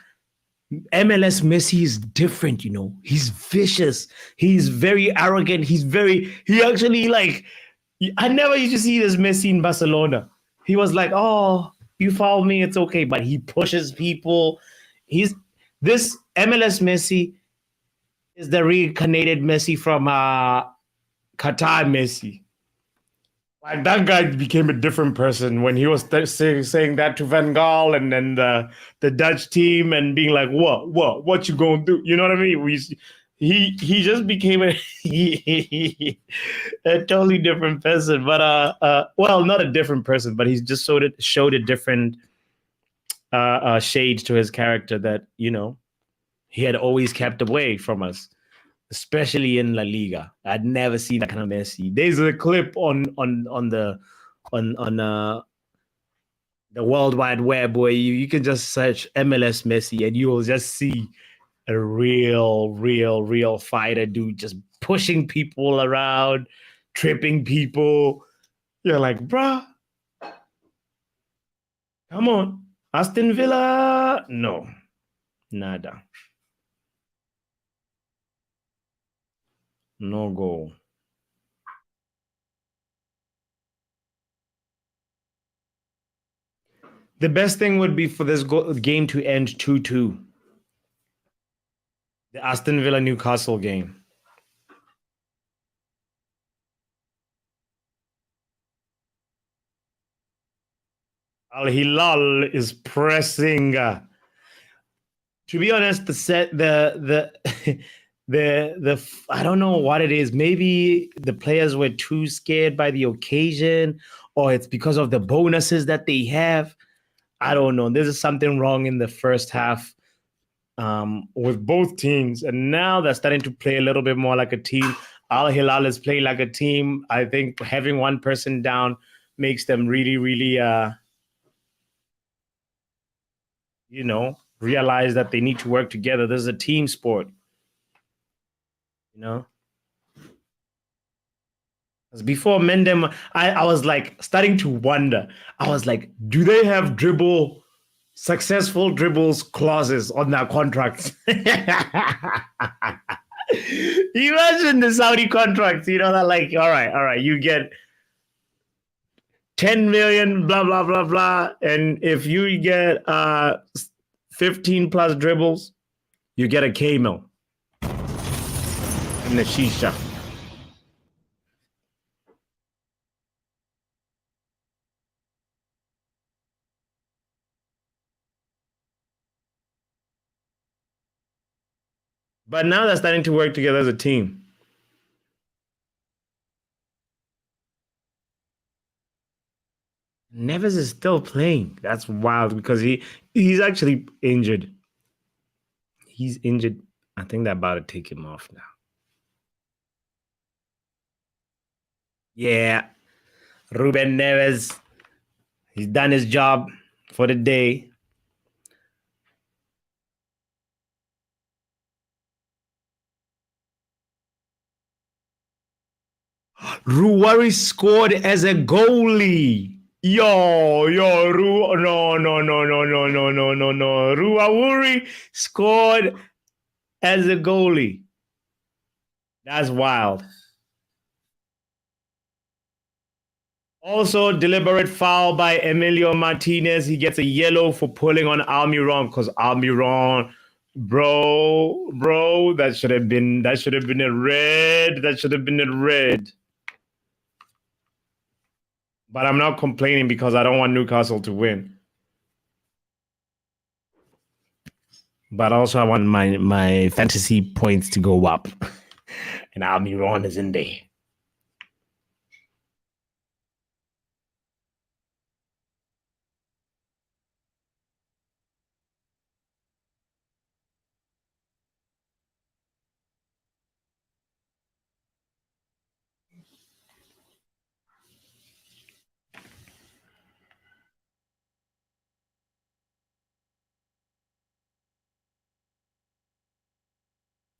MLS Messi is different, you know. He's vicious. He's very arrogant. He actually like, I never used to see this Messi in Barcelona. He was like, oh, you foul me, it's okay. But he pushes people. He's this MLS Messi is the reincarnated Messi from Qatar Messi. Like that guy became a different person when he was saying that to Van Gaal and then the Dutch team and being like, what you gonna do? You know what I mean? He just became a a totally different person. But well, not a different person, but he's just showed a different shade to his character that he had always kept away from us, especially in La Liga. I'd never seen that kind of Messi. There's a clip on the World Wide Web where you can just search MLS Messi and you will just see a real fighter dude just pushing people around, tripping people. You're like, bruh, come on. Aston Villa? No, nada. No goal. The best thing would be for this game to end 2-2. The Aston Villa Newcastle game. Al-Hilal is pressing. To be honest, the I don't know what it is. Maybe the players were too scared by the occasion, or it's because of the bonuses that they have. I don't know. There's something wrong in the first half with both teams, and now they're starting to play a little bit more like a team. Al Hilal is playing like a team. I think having one person down makes them really, realize that they need to work together. This is a team sport, you know. Because before Mendem, I was like starting to wonder. I was like, do they have successful dribbles clauses on their contracts? Imagine the Saudi contracts, that like, all right, you get 10 million, blah, blah, blah, blah. And if you get 15 plus dribbles, you get a camel and a shisha. But now they're starting to work together as a team. Neves is still playing. That's wild because he's actually injured. He's injured. I think they're about to take him off now. Yeah. Ruben Neves. He's done his job for the day. Ruwari scored as a goalie. Yo, no. Ruwari scored as a goalie. That's wild. Also, deliberate foul by Emilio Martinez. He gets a yellow for pulling on Almiron because Almiron, bro, that should have been a red. That should have been a red. But I'm not complaining because I don't want Newcastle to win. But also I want my fantasy points to go up. And Almiron is in there.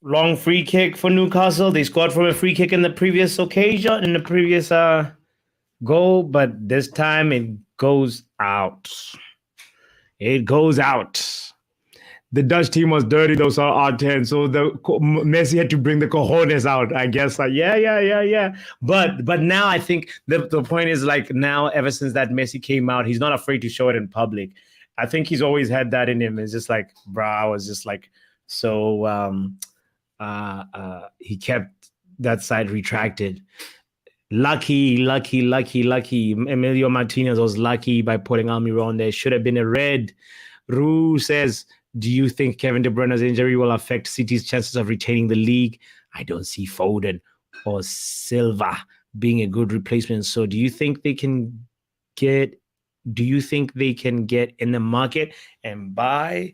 Long free kick for Newcastle. They scored from a free kick in the previous occasion, in the previous goal, but this time it goes out. It goes out. The Dutch team was dirty, though, so R10. So Messi had to bring the cojones out, I guess. Like, yeah. But now I think the point is, like, now ever since that Messi came out, he's not afraid to show it in public. I think he's always had that in him. It's just like, bro, I was just like, so he kept that side retracted. Lucky. Emilio Martinez was lucky by putting Almiron on there. Should have been a red. Rue says, do you think Kevin De Bruyne's injury will affect City's chances of retaining the league? I don't see Foden or Silva being a good replacement. So do you think they can get in the market and buy?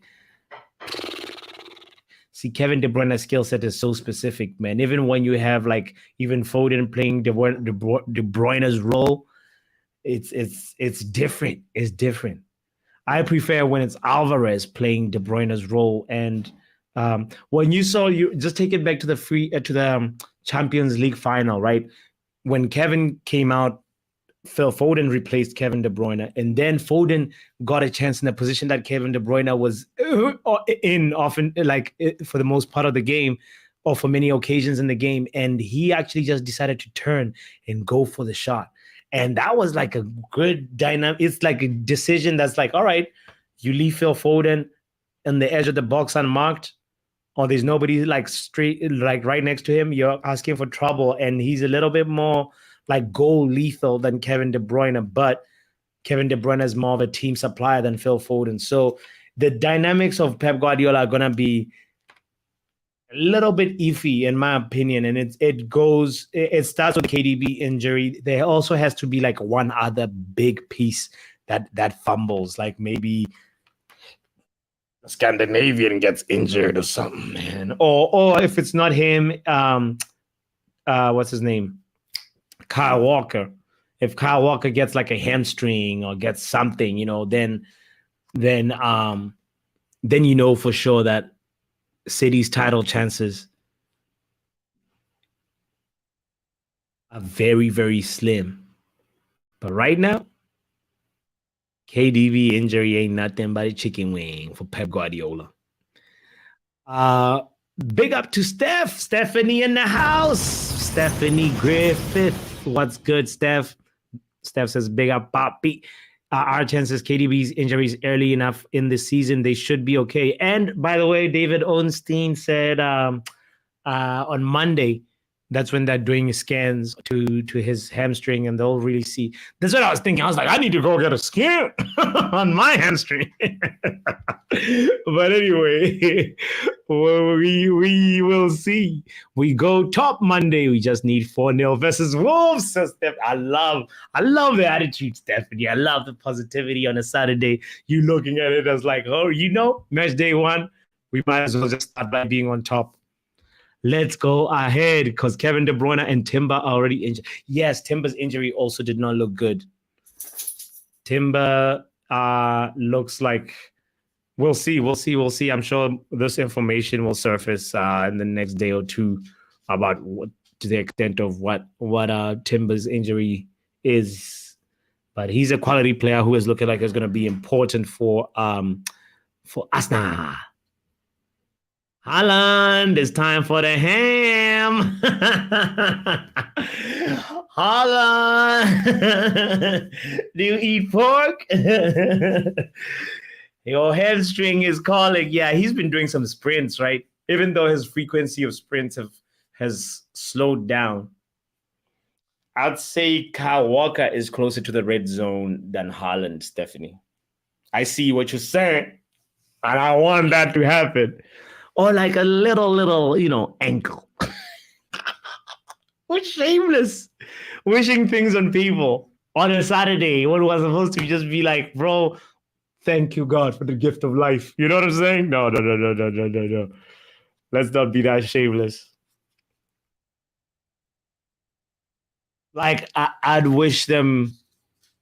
See, Kevin De Bruyne's skill set is so specific, man. Even when you have like even Foden playing De Bruyne's role, it's different. It's different. I prefer when it's Alvarez playing De Bruyne's role. And when you just take it back to the Champions League final, right? When Kevin came out, Phil Foden replaced Kevin De Bruyne, and then Foden got a chance in the position that Kevin De Bruyne was in often, like for the most part of the game, or for many occasions in the game, and he actually just decided to turn and go for the shot. And that was like a good dynamic. It's like a decision that's like, all right, you leave Phil Foden on the edge of the box unmarked, or there's nobody like straight, like right next to him. You're asking for trouble, and he's a little bit more like goal lethal than Kevin De Bruyne, but Kevin De Bruyne is more of a team supplier than Phil Foden. So the dynamics of Pep Guardiola are gonna be a little bit iffy, in my opinion, and it starts with the KDB injury. There also has to be like one other big piece that fumbles, like maybe a Scandinavian gets injured or something, man. Or if it's not him, what's his name? Kyle Walker. If Kyle Walker gets like a hamstring or gets something, then you know for sure that City's title chances are very, very slim. But right now, KDB injury ain't nothing but a chicken wing for Pep Guardiola. Big up to Stephanie in the house. Stephanie Griffith. What's good, Steph? Steph says, big up, Papi. Our chances KDB's injuries early enough in the season, they should be okay. And by the way, David Ornstein said on Monday, that's when they're doing scans to his hamstring, and they'll really see. That's what I was thinking. I was like, I need to go get a scan on my hamstring. But anyway, we will see. We go top Monday. We just need 4-0 versus Wolves. So I love the attitude, Stephanie. I love the positivity on a Saturday. You looking at it as like, oh, match day one, we might as well just start by being on top. Let's go ahead, because Kevin De Bruyne and Timber are already injured. Yes, Timber's injury also did not look good. Timber looks like we'll see. I'm sure this information will surface in the next day or two about to the extent of what Timber's injury is. But he's a quality player who is looking like he's going to be important for Arsenal. Haaland, it's time for the ham. Haaland, do you eat pork? Your hamstring is calling. Yeah, he's been doing some sprints, right? Even though his frequency of sprints has slowed down. I'd say Kyle Walker is closer to the red zone than Haaland, Stephanie. I see what you're saying, and I want that to happen. Or like a little, ankle. We're shameless. Wishing things on people on a Saturday when it was supposed to just be like, bro, thank you, God, for the gift of life. You know what I'm saying? No. Let's not be that shameless. Like, I'd wish them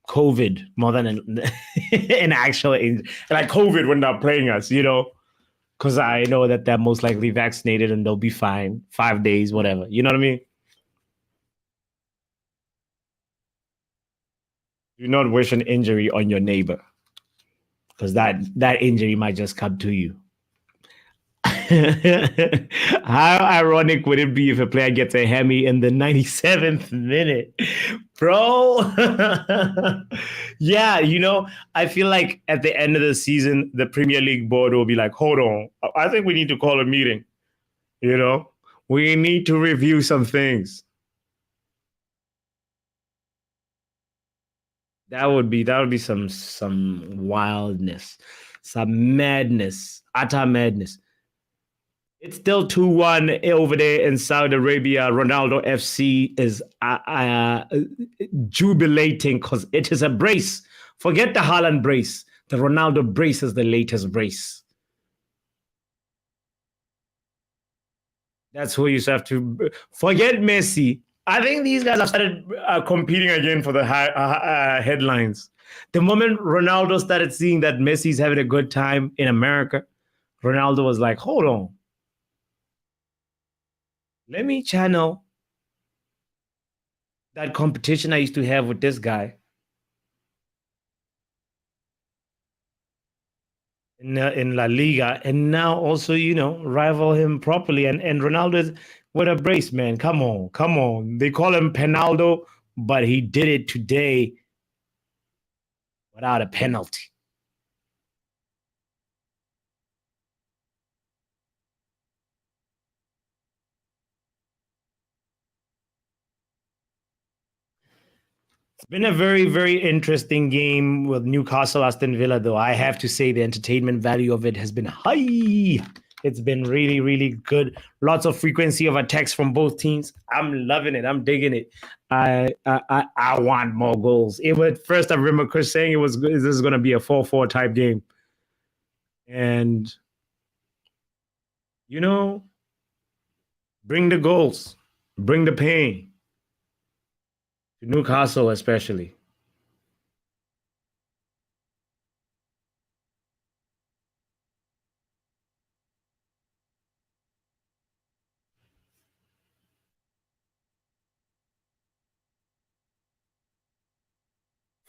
COVID more than an actual, like COVID when they're playing us, because I know that they're most likely vaccinated and they'll be fine. 5 days, whatever. You know what I mean? Do not wish an injury on your neighbor, because that injury might just come to you. How ironic would it be if a player gets a hammy in the 97th minute, bro? Yeah, I feel like at the end of the season, the Premier League board will be like, hold on, I think we need to call a meeting. We need to review some things. That would be some wildness, some madness, utter madness. It's still 2-1 over there in Saudi Arabia. Ronaldo FC is jubilating because it is a brace. Forget the Haaland brace. The Ronaldo brace is the latest brace. That's who you have to forget Messi. I think these guys have started competing again for the headlines. The moment Ronaldo started seeing that Messi's having a good time in America, Ronaldo was like, hold on. Let me channel that competition I used to have with this guy in La Liga, and now also, rival him properly. And Ronaldo is with a brace, man. Come on. They call him Penaldo, but he did it today without a penalty. It's been a very, very interesting game with Newcastle, Aston Villa, though. I have to say the entertainment value of it has been high. It's been really, really good. Lots of frequency of attacks from both teams. I'm loving it. I'm digging it. I want more goals. First, I remember Chris saying this is going to be a 4-4 type game. And, bring the goals. Bring the pain. Newcastle especially.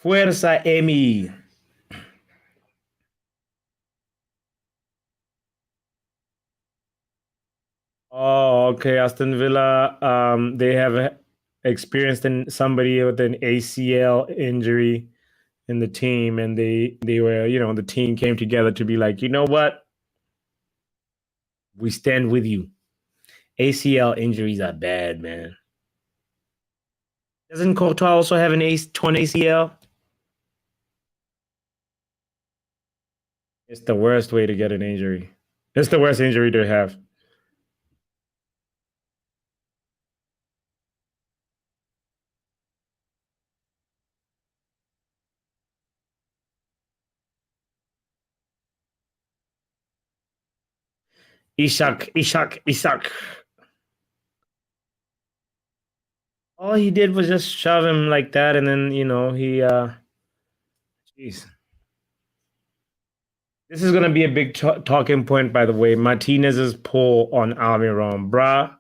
Fuerza Emi. Oh, okay. Aston Villa, they have experienced somebody with an ACL injury in the team, and they were, the team came together to be like, you know what? We stand with you. ACL injuries are bad, man. Doesn't Courtois also have an torn ACL? It's the worst way to get an injury. It's the worst injury to have. Isak. All he did was just shove him like that, and then, he, jeez. This is going to be a big talking point, by the way. Martinez's pull on Almiron, bruh.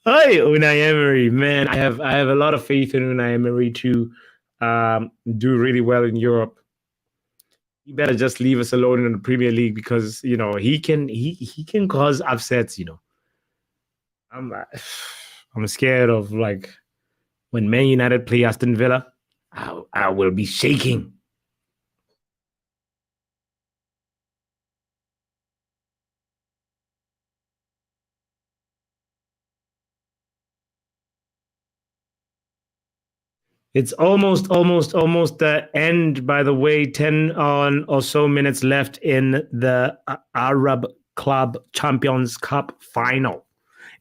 Hi, Unai Emery, man. I have a lot of faith in Unai Emery to do really well in Europe. He better just leave us alone in the Premier League, because he can cause upsets. I'm scared of, like, when Man United play Aston Villa. I will be shaking. It's almost the end, by the way. 10 on or so minutes left in the Arab Club Champions Cup final.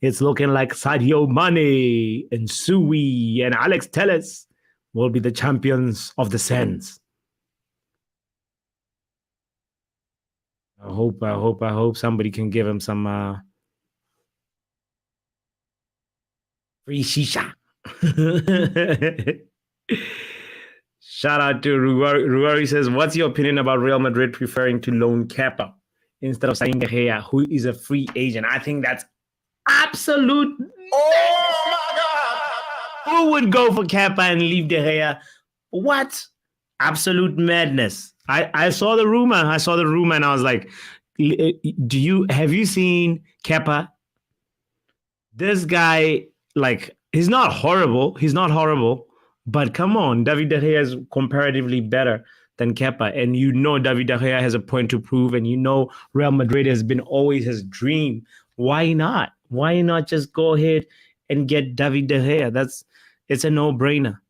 It's looking like Sadio Mane and Sui and Alex Telles will be the champions of the Sands. I hope somebody can give him some free shisha. Shout out to Ruari. Ruari says, what's your opinion about Real Madrid preferring to loan Kepa instead of signing De Gea, who is a free agent? I think that's absolute. Oh my God! Who would go for Kepa and leave De Gea? What? Absolute madness. I saw the rumor. And I was like, have you seen Kepa? This guy, like, he's not horrible. But come on, David De Gea is comparatively better than Kepa. And David De Gea has a point to prove. And Real Madrid has been always his dream. Why not? Why not just go ahead and get David De Gea? It's a no-brainer.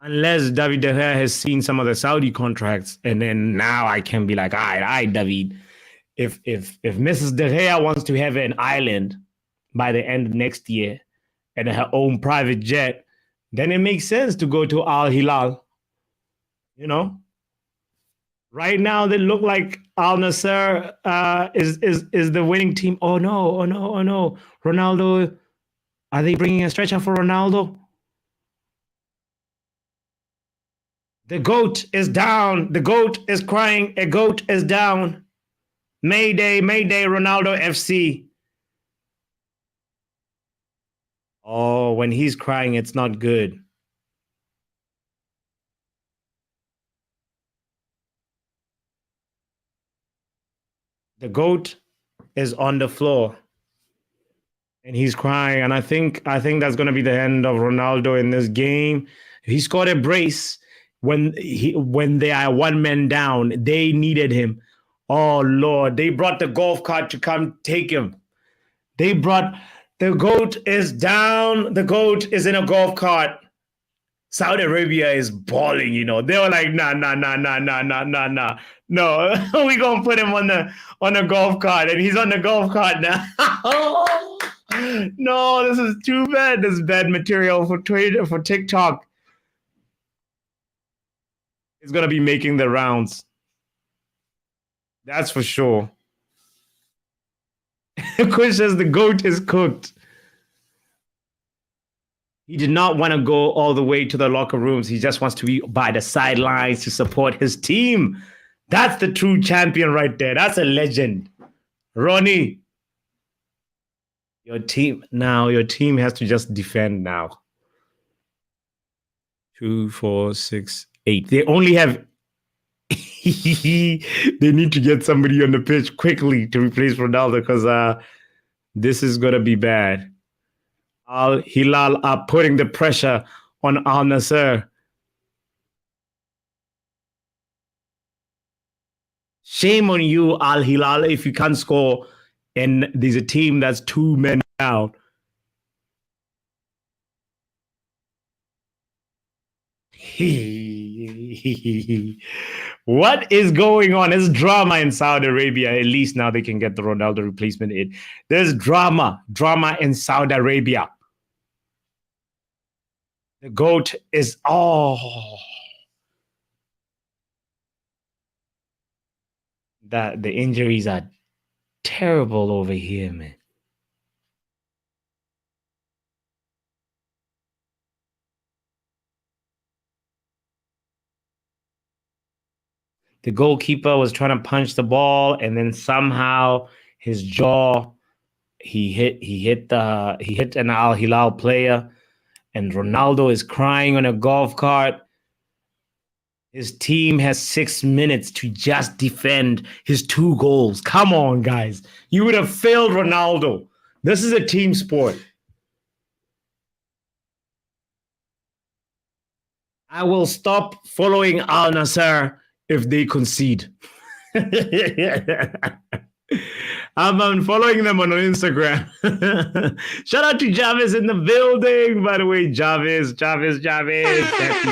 Unless David De Gea has seen some of the Saudi contracts. And then now I can be like, all right, David. If Mrs. De Gea wants to have an island by the end of next year, and her own private jet, then it makes sense to go to Al-HILAL. Right now they look like Al-NASSR is the winning team. Oh no. Ronaldo, are they bringing a stretcher for Ronaldo? The goat is down. The goat is crying. A goat is down. Mayday, Ronaldo FC. Oh, when he's crying, it's not good. The GOAT is on the floor. And he's crying. And I think that's going to be the end of Ronaldo in this game. He scored a brace when they are one man down. They needed him. Oh, Lord. They brought the golf cart to come take him. The GOAT is down. The GOAT is in a golf cart. Saudi Arabia is balling, They were like, nah. No, we're going to put him on a golf cart. And he's on the golf cart now. No, this is too bad. This is bad material for Twitter, for TikTok. It's going to be making the rounds. That's for sure. Kush says the GOAT is cooked. He did not want to go all the way to the locker rooms. He just wants to be by the sidelines to support his team. That's the true champion right there. That's a legend. Ronnie, your team has to just defend now. 2, 4, 6, 8. They only have... They need to get somebody on the pitch quickly to replace Ronaldo because this is going to be bad. Al-HILAL are putting the pressure on Al-NASSR. Shame on you, Al-HILAL, if you can't score and there's a team that's 2 men down. What is going on? There's drama in Saudi Arabia. At least now they can get the Ronaldo replacement in. There's drama in Saudi Arabia. The GOAT is the injuries are terrible over here, man. The goalkeeper was trying to punch the ball, and then somehow his jaw, he hit an Al-HILAL player, and Ronaldo is crying on a golf cart. His team has 6 minutes to just defend his 2 goals. Come on, guys. You would have failed Ronaldo. This is a team sport. I will stop following Al-NASSR if they concede. I'm following them on Instagram. Shout out to Jarvis in the building. By the way, Jarvis. Happy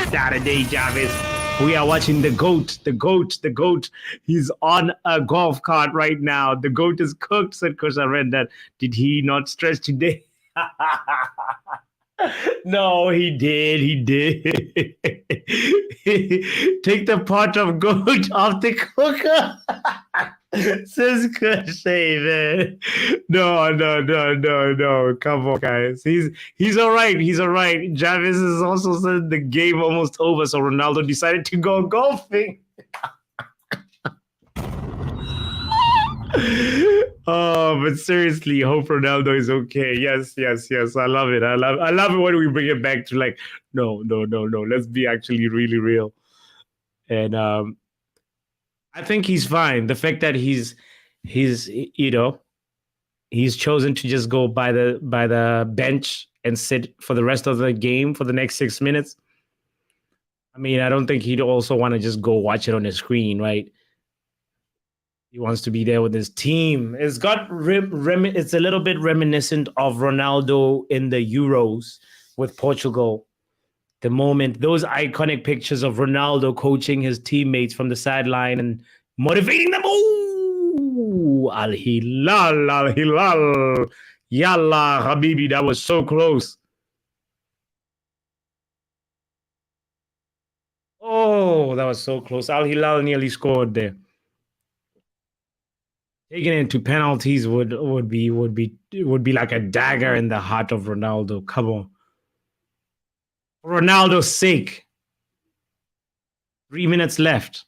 Saturday, Jarvis. We are watching the GOAT. He's on a golf cart right now. The GOAT is cooked, said Coach. I read that. Did he not stretch today? No, he did. He did. Take the pot of gold off the cooker. Says Crochet, man. No. Come on, guys. He's all right. He's all right. Jarvis has also said the game almost over, so Ronaldo decided to go golfing. Oh, but seriously, hope Ronaldo is okay. Yes. I love it. I love it when we bring it back to like, no. Let's be actually really real. And I think he's fine. The fact that he's he's chosen to just go by the bench and sit for the rest of the game for the next 6 minutes. I mean, I don't think he'd also want to just go watch it on the screen, right? He wants to be there with his team. It's got it's a little bit reminiscent of Ronaldo in the Euros with Portugal. The moment, those iconic pictures of Ronaldo coaching his teammates from the sideline and motivating them. Ooh, Al-Hilal, Al-Hilal. Yalla, Habibi, that was so close. Oh, that was so close. Al-Hilal nearly scored there. Taking it into penalties would be like a dagger in the heart of Ronaldo. Come on. For Ronaldo's sake. 3 minutes left.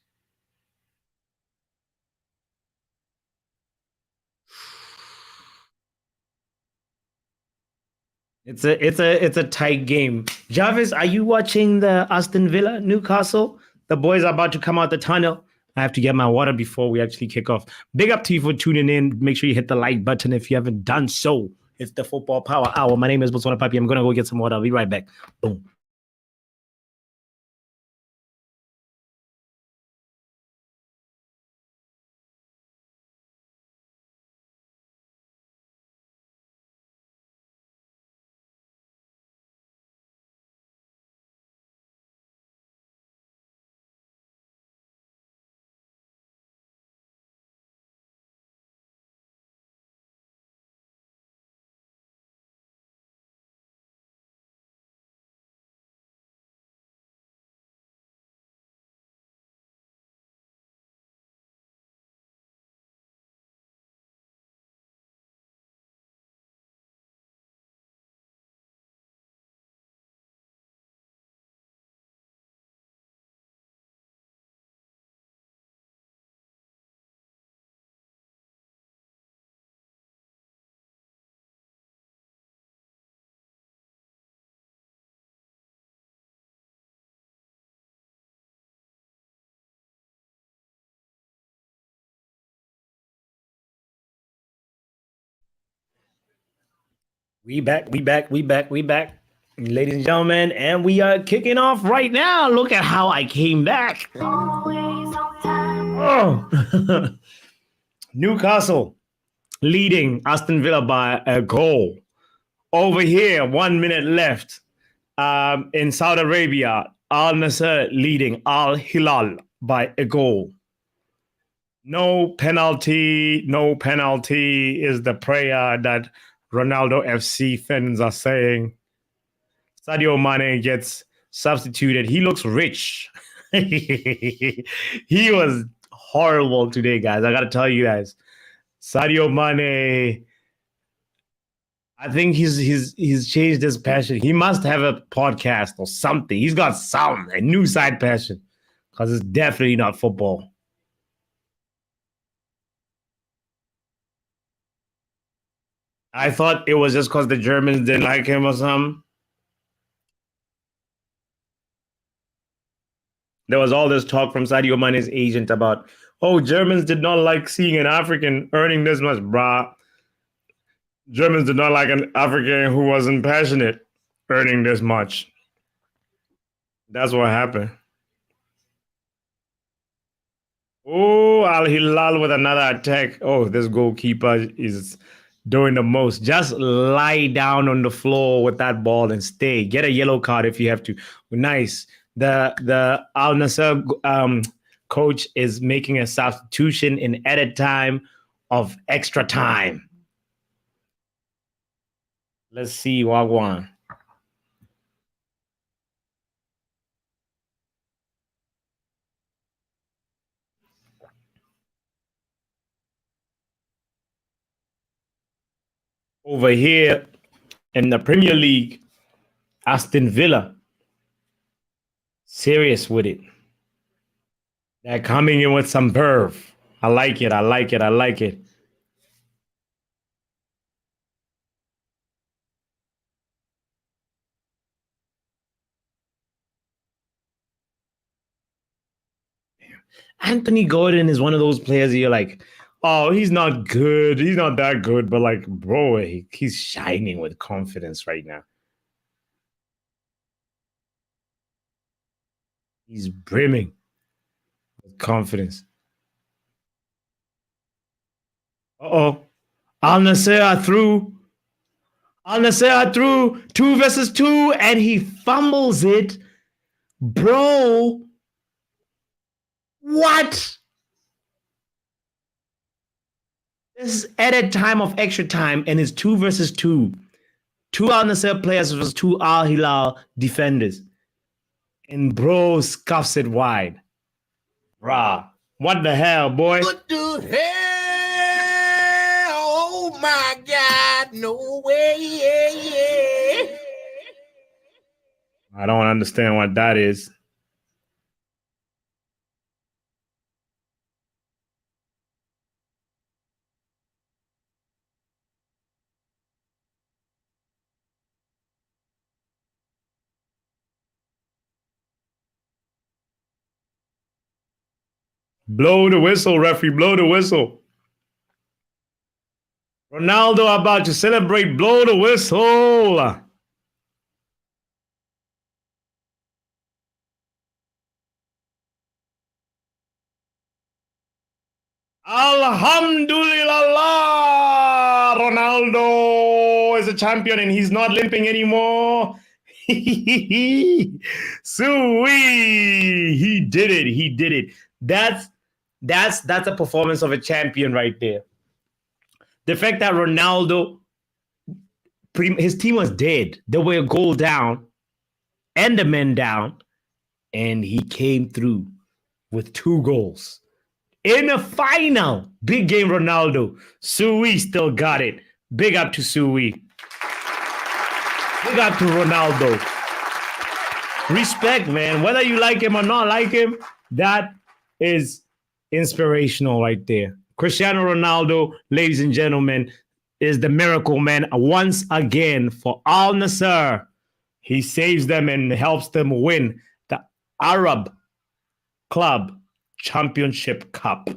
It's a tight game. Jarvis, are you watching the Aston Villa Newcastle? The boys are about to come out the tunnel. I have to get my water before we actually kick off. Big up to you for tuning in. Make sure you hit the like button if you haven't done so. It's the Football Power Hour. My name is Botswanapapi. I'm gonna go get some water. I'll be right back. Boom. We back. Ladies and gentlemen, and we are kicking off right now. Look at how I came back. Oh. Newcastle leading Aston Villa by a goal. Over here, 1 minute left. In Saudi Arabia, Al-NASSR leading Al-Hilal by a goal. No penalty is the prayer that Ronaldo FC fans are saying. Sadio Mane gets substituted. He looks rich. He was horrible today, guys. I got to tell you guys. Sadio Mane, I think he's changed his passion. He must have a podcast or something. He's got a new side passion, because it's definitely not football. I thought it was just because the Germans didn't like him or something. There was all this talk from Sadio Mane's agent about, oh, Germans did not like seeing an African earning this much, brah. Germans did not like an African who wasn't passionate earning this much. That's what happened. Oh, Al-Hilal with another attack. Oh, this goalkeeper is doing the most. Just lie down on the floor with that ball and stay. Get a yellow card if you have to. Nice. The Al-NASSR coach is making a substitution in added time of extra time. Let's see, Wagwan. Over here in the Premier League, Aston Villa, serious with it. They're coming in with some verve. I like it. I like it. I like it. Anthony Gordon is one of those players you're like, oh, he's not good. He's not that good. But like, bro, he's shining with confidence right now. He's brimming with confidence. Uh-oh. Al-NASSR threw. Al-NASSR threw 2 versus 2 and he fumbles it. Bro. What? This is added time of extra time and it's 2 versus 2. 2 Al-NASSR players versus 2 Al-Hilal defenders. And bro scuffs it wide. Bruh. What the hell, boy? What the hell? Oh my God, no way. I don't understand what that is. Blow the whistle, referee. Blow the whistle. Ronaldo about to celebrate. Blow the whistle. Alhamdulillah. Ronaldo is a champion and he's not limping anymore. Sui. He did it. He did it. That's a performance of a champion right there. The fact that Ronaldo, his team was dead. They were a goal down and the men down, and he came through with 2 goals in a final. Big game, Ronaldo. Sui still got it. Big up to Sui. Big up to Ronaldo. Respect, man. Whether you like him or not like him, that is inspirational right there. Cristiano Ronaldo, ladies and gentlemen, is the miracle man once again for Al-NASSR. He saves them and helps them win the Arab Club Championship Cup.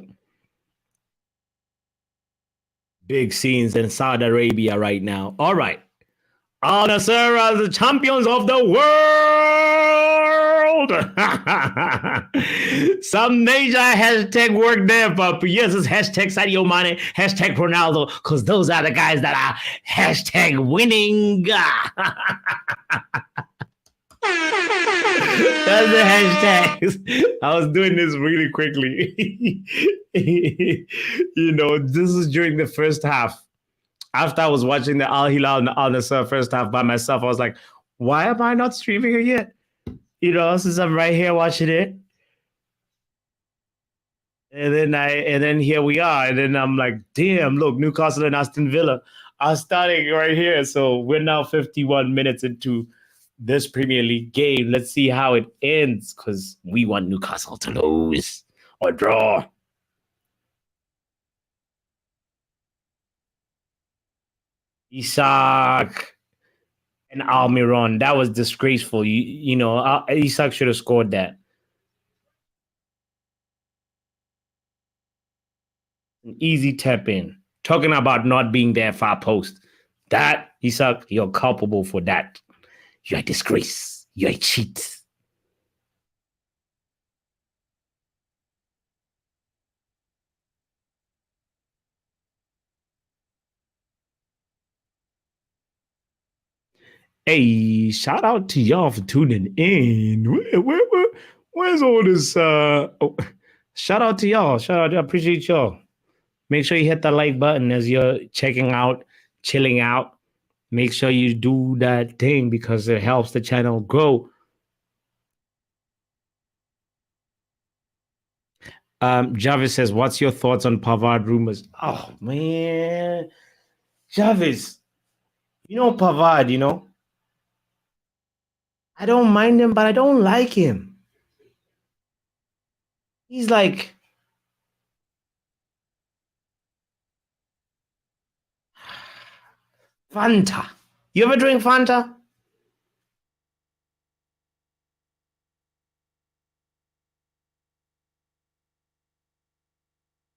Big scenes in Saudi Arabia right now. All right. Al-NASSR are the champions of the world. Some major hashtag work there, but yes, it's hashtag Sadio Mane, hashtag Ronaldo, because those are the guys that are hashtag winning. That's the hashtags. I was doing this really quickly. You know, this is during the first half. After I was watching the Al-Hilal and the Al-NASSR first half by myself, I was like, why am I not streaming it yet? You know, since I'm right here watching it. And then here we are. And then I'm like, damn, look, Newcastle and Aston Villa are starting right here. So we're now 51 minutes into this Premier League game. Let's see how it ends, because we want Newcastle to lose or draw. Isak and Almiron. That was disgraceful. You know, Isak should have scored that. An easy tap in. Talking about not being there far post. That, Isak, you're culpable for that. You're a disgrace. You're a cheat. Hey, shout out to y'all for tuning in. Where's all this? Shout out to y'all. Shout out. I appreciate y'all. Make sure you hit the like button as you're checking out, chilling out. Make sure you do that thing because it helps the channel grow. Jarvis says, what's your thoughts on Pavard rumors? Oh, man. Jarvis, Pavard, I don't mind him, but I don't like him. He's like Fanta. You ever drink Fanta?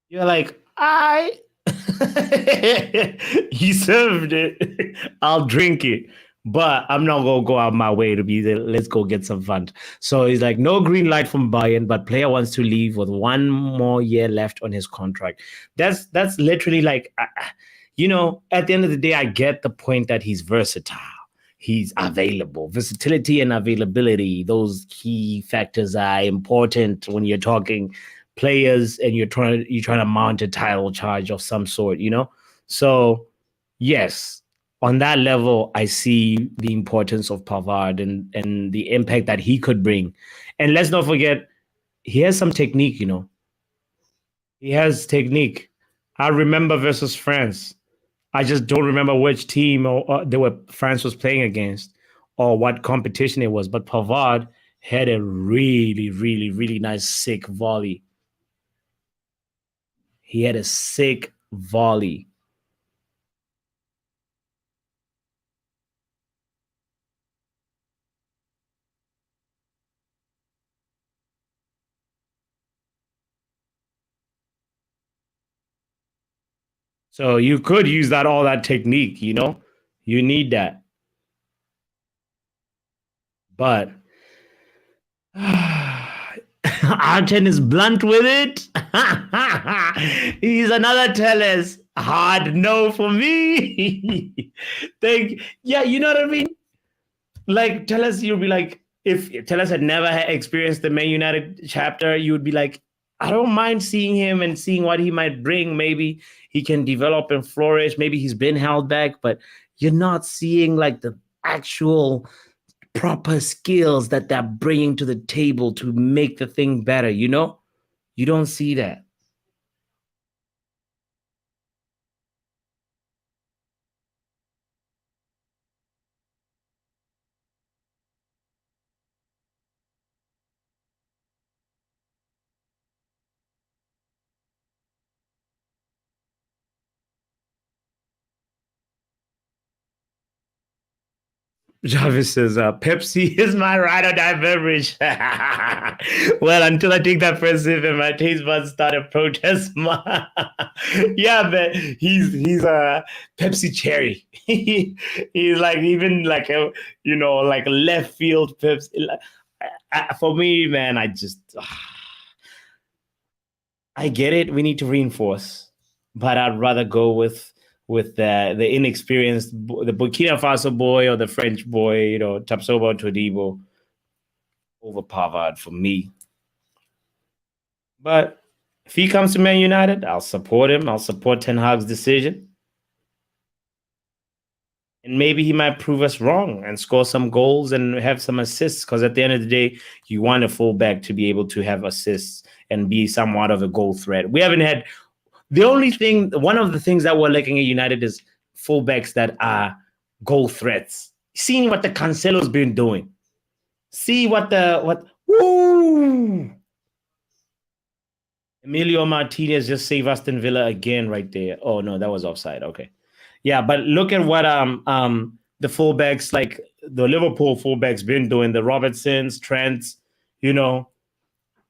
You're like, I. He served it. I'll drink it. But I'm not gonna go out my way to be there. Let's go get some fun. So he's like, no green light from Bayern, but player wants to leave with one more year left on his contract. That's literally like, at the end of the day, I get the point that he's versatile. He's available. Versatility and availability, those key factors are important when you're talking players and you're trying to mount a title charge of some sort. So yes, on that level, I see the importance of Pavard and the impact that he could bring. And let's not forget, he has some technique. He has technique. I remember versus France. I just don't remember which team or they were France was playing against or what competition it was. But Pavard had a really, really, really nice, sick volley. He had a sick volley. So you could use all that technique. You need that. But Arten is blunt with it. He's another Tellus. Hard no for me. Yeah, you know what I mean? Like, Tellus, you'd be like, if Tellus had never experienced the Man United chapter, you would be like, I don't mind seeing him and seeing what he might bring. Maybe he can develop and flourish. Maybe he's been held back, but you're not seeing like the actual proper skills that they're bringing to the table to make the thing better. You don't see that. Jarvis says, Pepsi is my ride or die beverage. Well, until I take that first sip and my taste buds start a protest. Yeah, but he's a Pepsi cherry. He's like even like like a left field Pepsi. For me, man, I get it. We need to reinforce, but I'd rather go with the inexperienced, the Burkina Faso boy or the French boy, Tapsoba Todibo over Pavard for me. But if he comes to Man United, I'll support him. I'll support Ten Hag's decision. And maybe he might prove us wrong and score some goals and have some assists. Because at the end of the day, you want a fullback to be able to have assists and be somewhat of a goal threat. We haven't had one of the things that we're looking at United is fullbacks that are goal threats. Seeing what the Cancelo's been doing. See what. Woo! Emilio Martinez just saved Aston Villa again right there. Oh no, that was offside. Okay. Yeah, but look at what the fullbacks, like the Liverpool fullbacks, been doing. The Robertsons, Trents, you know,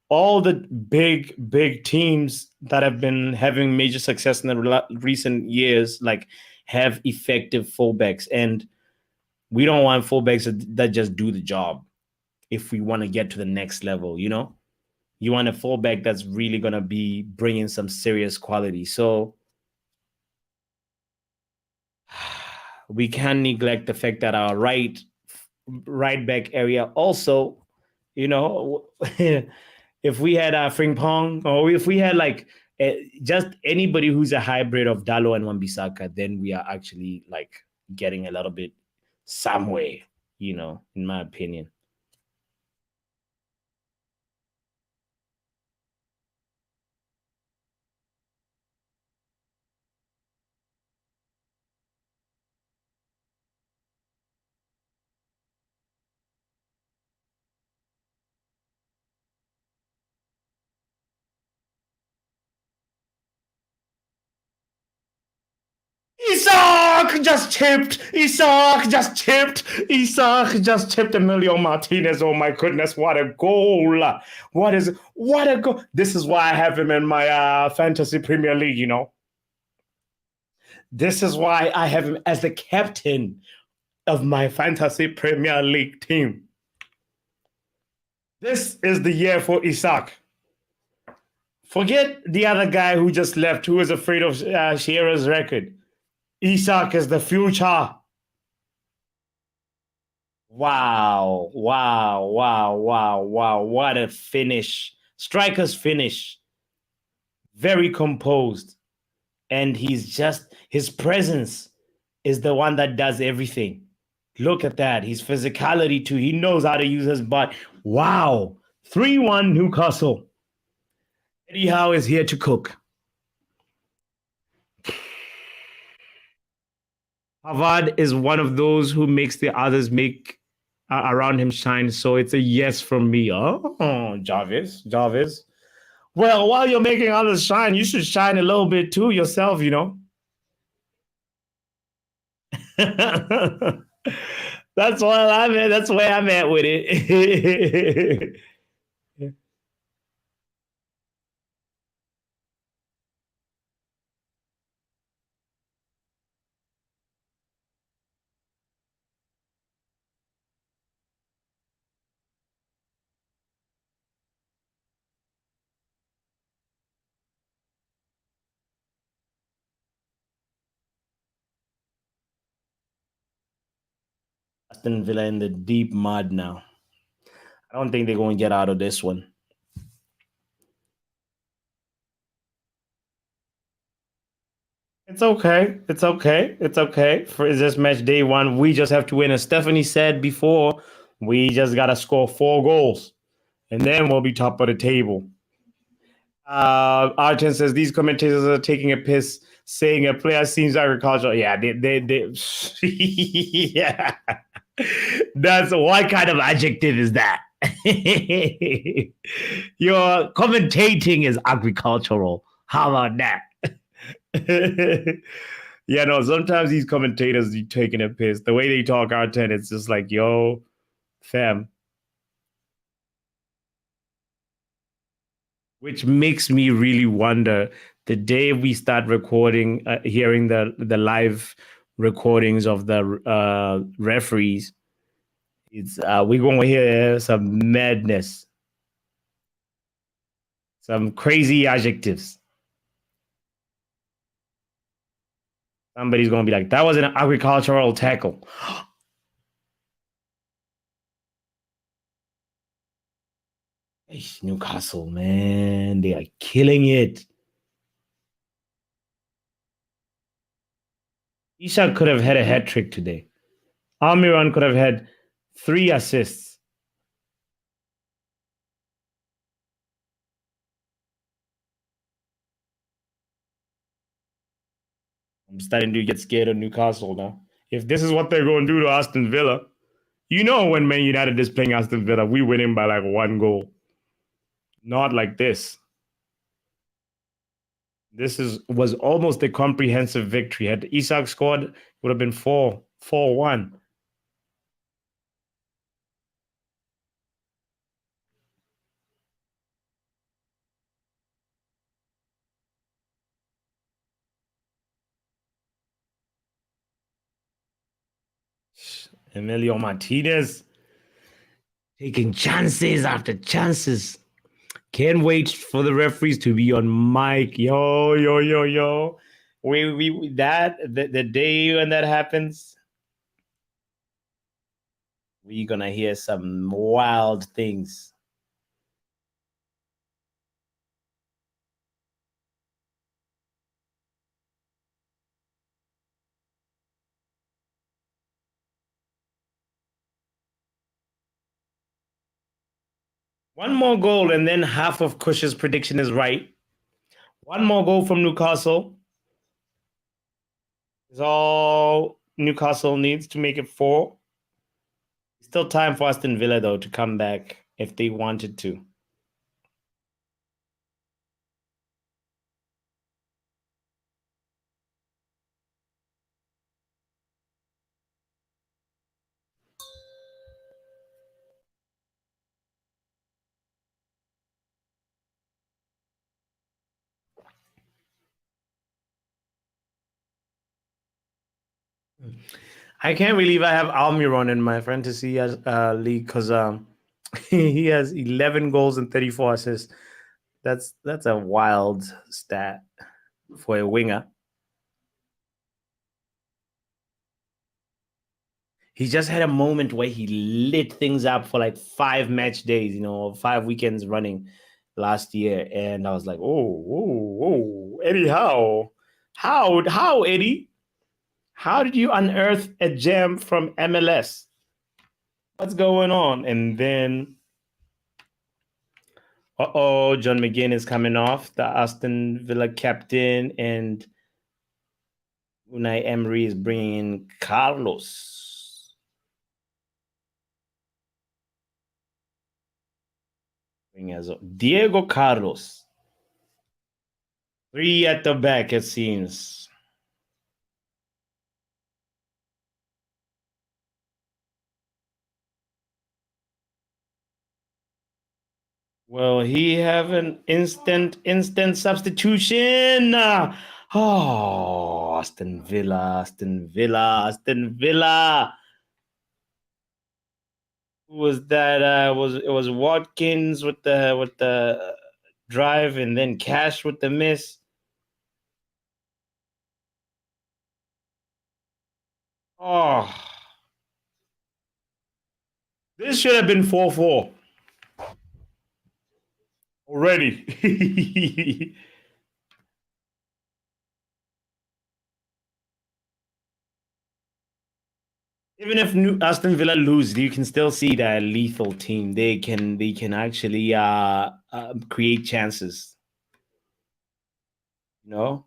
all the big teams that have been having major success in the recent years, like, have effective fullbacks, and we don't want fullbacks that just do the job. If we want to get to the next level, you want a fullback that's really gonna be bringing some serious quality. So we can't neglect the fact that our right back area also, you know, if we had Frimpong, or if we had like just anybody who's a hybrid of Dalo and Wan-Bissaka, then we are actually like getting a little bit somewhere, in my opinion. Isak just chipped. Isak just chipped. Isak just chipped Emilio Martinez. Oh my goodness, what a goal. What a goal. This is why I have him in my fantasy Premier League, you know. This is why I have him as the captain of my fantasy Premier League team. This is the year for Isak. Forget the other guy who just left, who was afraid of Shearer's record. Isak is the future. Wow, wow, wow, wow, wow. What a finish. Striker's finish. Very composed. And his presence is the one that does everything. Look at that. His physicality too. He knows how to use his butt. Wow. 3-1 Newcastle. Eddie Howe is here to cook. Harvard is one of those who makes the others make around him shine. So it's a yes from me. Oh, Jarvis. Well, while you're making others shine, you should shine a little bit too yourself, you know. That's what I'm at. That's where I'm at with it. Aston Villa in the deep mud now. I don't think they're going to get out of this one. It's okay. It's okay. It's okay. For this match day one, we just have to win. As Stephanie said before, we just got to score 4 goals. And then we'll be top of the table. Arjen says these commentators are taking a piss, saying a player seems agricultural. Yeah, they yeah. That's what kind of adjective is that? Your commentating is agricultural. How about that? Yeah, no, sometimes these commentators be taking a piss. The way they talk Arjen, it's just like, yo, fam. Which makes me really wonder the day we start recording, hearing the live recordings of the referees, it's we're going to hear some madness, some crazy adjectives. Somebody's going to be like, that was an agricultural tackle. Newcastle, man, they are killing it. Ishak could have had a hat trick today. Almiron could have had 3 assists. I'm starting to get scared of Newcastle now. If this is what they're going to do to Aston Villa, you know when Man United is playing Aston Villa, we win him by like 1 goal. Not like this. This was almost a comprehensive victory. Had Isak scored, it would have been 4-1. Emilio Martinez taking chances after chances. Can't wait for the referees to be on mic. Yo. We that the day when that happens, we're gonna hear some wild things. One more goal, and then half of Kush's prediction is right. One more goal from Newcastle is all Newcastle needs to make it 4. Still time for Aston Villa, though, to come back if they wanted to. I can't believe I have Almiron in my fantasy league because he has 11 goals and 34 assists. That's a wild stat for a winger. He just had a moment where he lit things up for like 5 match days, 5 weekends running last year, and I was like, oh, Eddie, how, Eddie? How did you unearth a gem from MLS? What's going on? And then, John McGinn is coming off, the Aston Villa captain, and Unai Emery is bringing in Carlos. Diego Carlos. 3 at the back, it seems. Will he have an instant substitution? Aston Villa. Who was that? It was Watkins with the drive, and then Cash with the miss. Oh, this should have been 4-4 already. Even if Aston Villa lose, you can still see that lethal team. They can actually create chances. You know.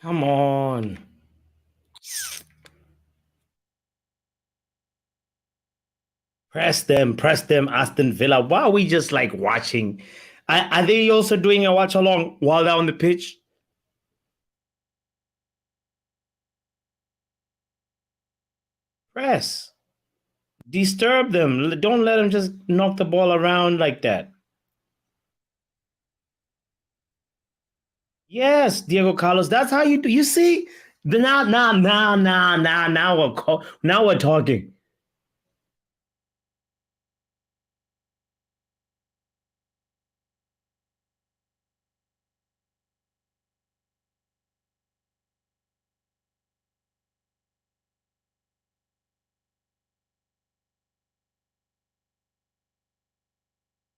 Come on. Press them, Aston Villa. Why are we just like watching? Are they also doing a watch along while they're on the pitch? Press. Disturb them. Don't let them just knock the ball around like that. Yes, Diego Carlos. That's how you do. You see? Now we're talking.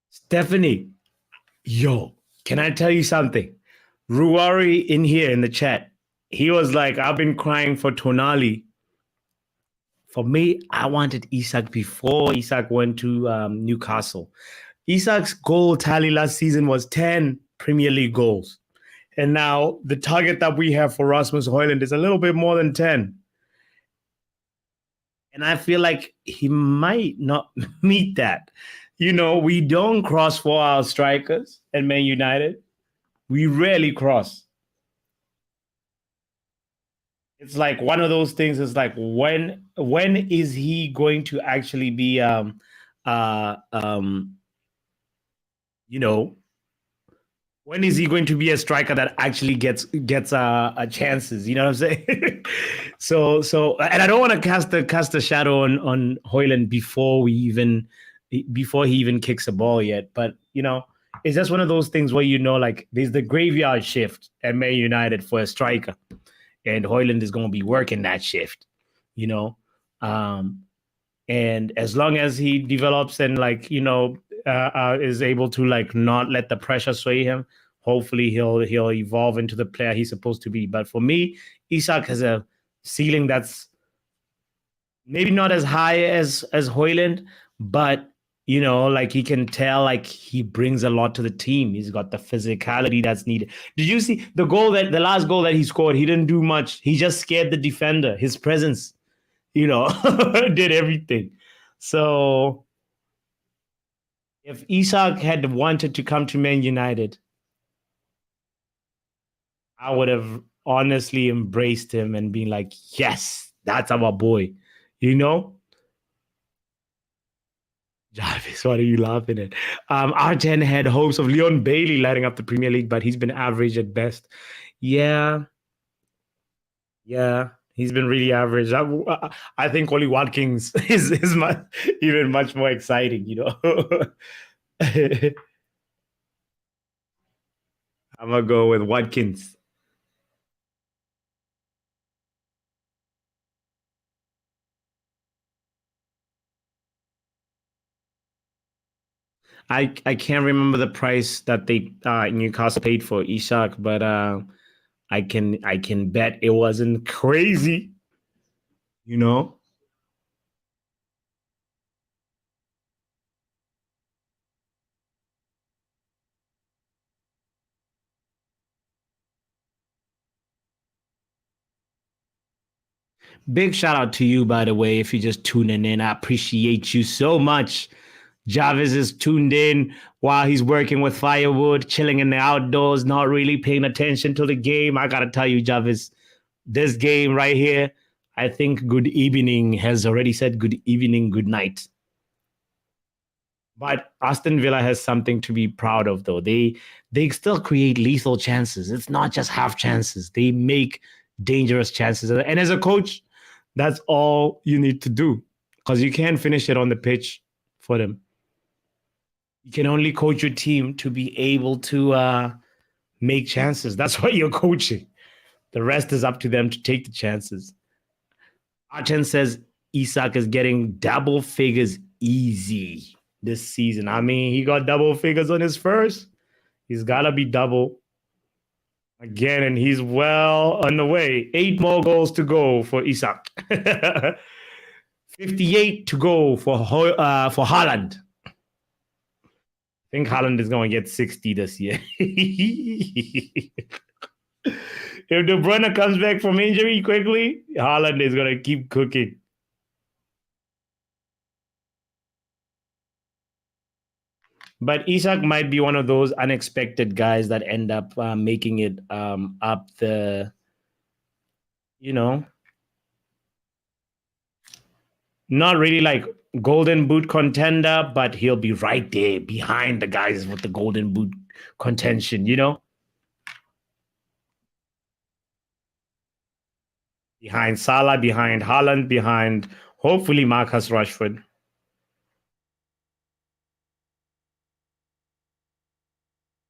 Stephanie, yo, can I tell you something? Ruari in here in the chat, he was like, I've been crying for Tonali. For me, I wanted Isak before Isak went to Newcastle. Isak's goal tally last season was 10 Premier League goals. And now the target that we have for Rasmus Højlund is a little bit more than 10. And I feel like he might not meet that. We don't cross for our strikers at Man United. We rarely cross. It's like one of those things is like when is he going to actually be when is he going to be a striker that actually gets chances? You know what I'm saying? so and I don't want to cast a shadow on Højlund before we even before he even kicks a ball yet. But it's just one of those things where like there's the graveyard shift at Man United for a striker, and Haaland is going to be working that shift. And as long as he develops and is able to not let the pressure sway him, hopefully he'll evolve into the player he's supposed to be. But for me, Isak has a ceiling that's maybe not as high as Haaland, but he can tell he brings a lot to the team. He's got the physicality that's needed. Did you see the last goal that he scored? He didn't do much. He just scared the defender. His presence, did everything. So if Isak had wanted to come to Man United, I would have honestly embraced him and been like, yes, that's our boy. Jarvis, what are you laughing at? R10 had hopes of Leon Bailey lighting up the Premier League, but he's been average at best. Yeah, he's been really average. I think Oli Watkins is even much more exciting, I'm going to go with Watkins. I can't remember the price that they Newcastle paid for Isak, but I can bet it wasn't crazy, Big shout out to you, by the way, if you're just tuning in. I appreciate you so much. Jarvis is tuned in while he's working with firewood, chilling in the outdoors, not really paying attention to the game. I got to tell you, Jarvis, this game right here, I think good evening has already said good evening, good night. But Aston Villa has something to be proud of, though. They still create lethal chances. It's not just half chances. They make dangerous chances. And as a coach, that's all you need to do, because you can't finish it on the pitch for them. You can only coach your team to be able to make chances. That's what you're coaching. The rest is up to them to take the chances. Archen says Isak is getting double figures easy this season. I mean, he got double figures on his first. He's got to be double again, and he's well on the way. 8 more goals to go for Isak. 58 to go for Haaland. I think Haaland is going to get 60 this year. If De Bruyne comes back from injury quickly, Haaland is going to keep cooking. But Isak might be one of those unexpected guys that end up making it up the, not really like golden boot contender, but he'll be right there behind the guys with the golden boot contention, Behind Salah, behind Haaland, behind hopefully Marcus Rashford.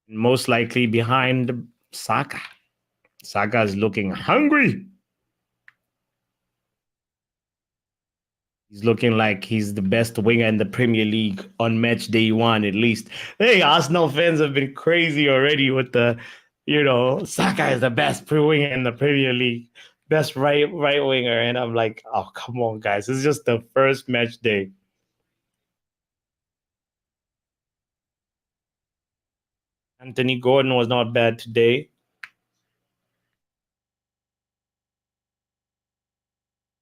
Most likely behind Saka. Saka is looking hungry. He's looking like he's the best winger in the Premier League on match day 1, at least. Hey, Arsenal fans have been crazy already with the, Saka is the best winger in the Premier League, best right winger. And I'm like, oh, come on, guys. It's just the first match day. Anthony Gordon was not bad today.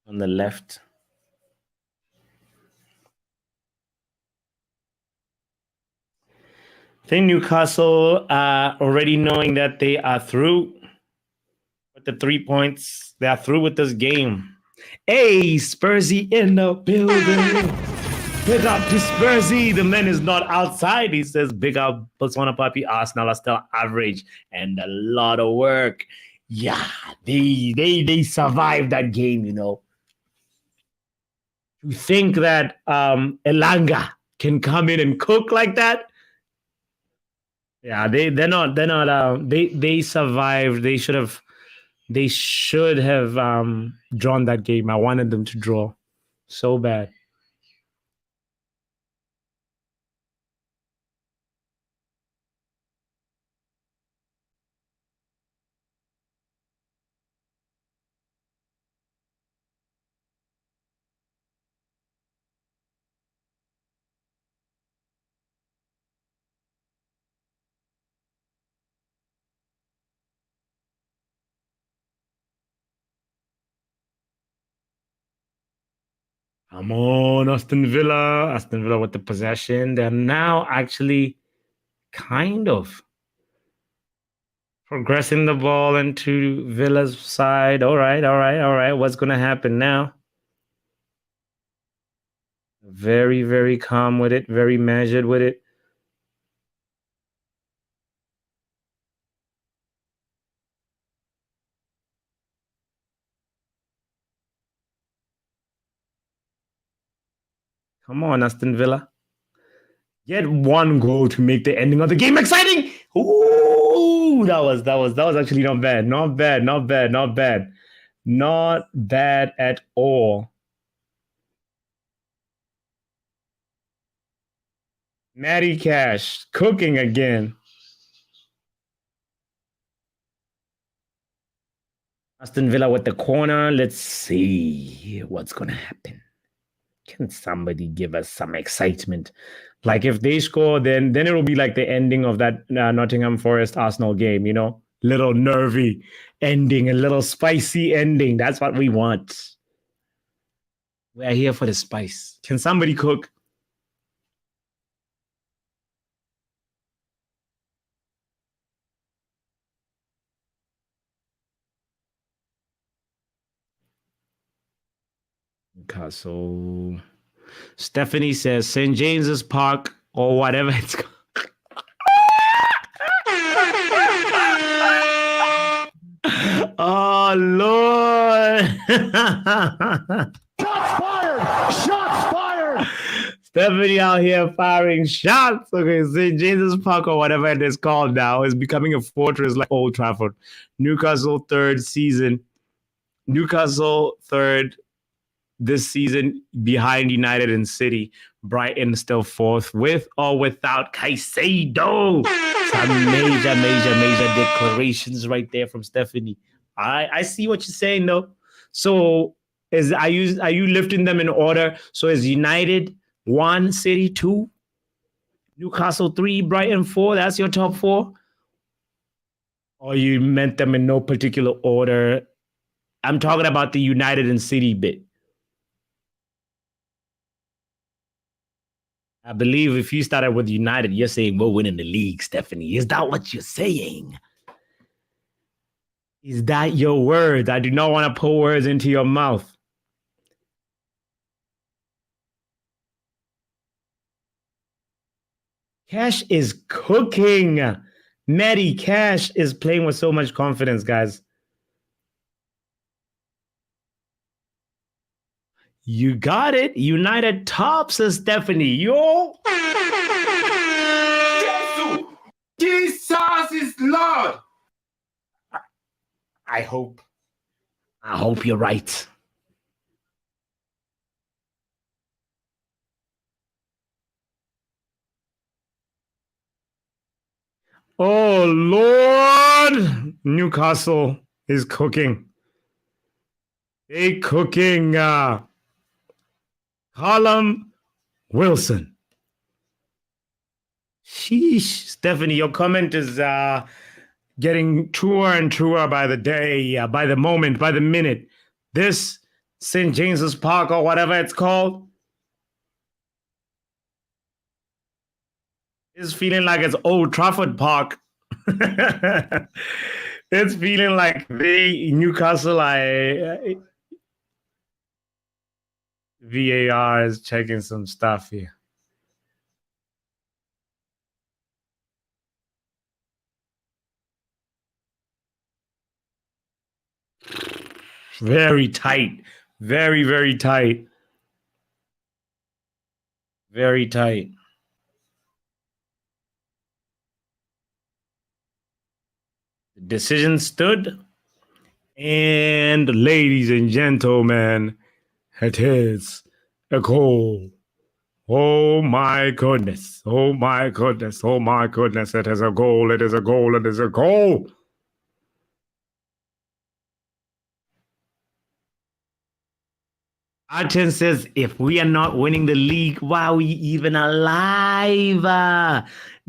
On the left. I think Newcastle already knowing that they are through with the 3 points. They are through with this game. Hey, Spursy in the building. Big up to Spursy. The man is not outside. He says, big up botswanapapi. Arsenal are still average and a lot of work. Yeah, they survived that game, To think that Elanga can come in and cook like that. Yeah, they survived. They should have drawn that game. I wanted them to draw so bad. Come on, Aston Villa. Aston Villa with the possession. They're now actually kind of progressing the ball into Villa's side. All right, all right, all right. What's going to happen now? Very, very calm with it. Very measured with it. Come on, Aston Villa. Get one goal to make the ending of the game exciting. Ooh, that was actually not bad. Not bad, not bad, not bad. Not bad at all. Matty Cash cooking again. Aston Villa with the corner. Let's see what's going to happen. Can somebody give us some excitement? Like if they score, then it'll be like the ending of that Nottingham Forest Arsenal game, you know? Little nervy ending, a little spicy ending. That's what we want. We're here for the spice. Can somebody cook? Newcastle. Stephanie says St. James's Park or whatever it's called. Oh, Lord. Shots fired! Shots fired! Stephanie out here firing shots. Okay, St. James's Park or whatever it is called now is becoming a fortress like Old Trafford. Newcastle third season. Newcastle third this season behind United and City. Brighton still fourth with or without Caicedo. Some major declarations right there from Stephanie. I see what you're saying though. So are you lifting them in order? So is United 1, City 2, Newcastle 3, Brighton 4? That's your top 4? Or you meant them in no particular order? I'm talking about the United and City bit. I believe if you started with United, you're saying we're winning the league, Stephanie. Is that what you're saying? Is that your words? I do not want to put words into your mouth. Cash is cooking. Matty Cash is playing with so much confidence, guys. You got it. United tops, says Stephanie. Yo. Jesus is Lord. I hope you're right. Oh, Lord. Newcastle is cooking. They cooking. Callum Wilson. Sheesh. Stephanie, your comment is getting truer and truer by the day, by the moment, by the minute. This St. James's Park or whatever it's called is feeling like it's Old Trafford Park. It's feeling like the Newcastle. VAR is checking some stuff here. Very tight. Very, very tight. Very tight. The decision stood. And ladies and gentlemen, it is a goal. Oh my goodness. Oh my goodness. Oh my goodness. It is a goal. It is a goal. It is a goal. Arten says, if we are not winning the league, why are we even alive?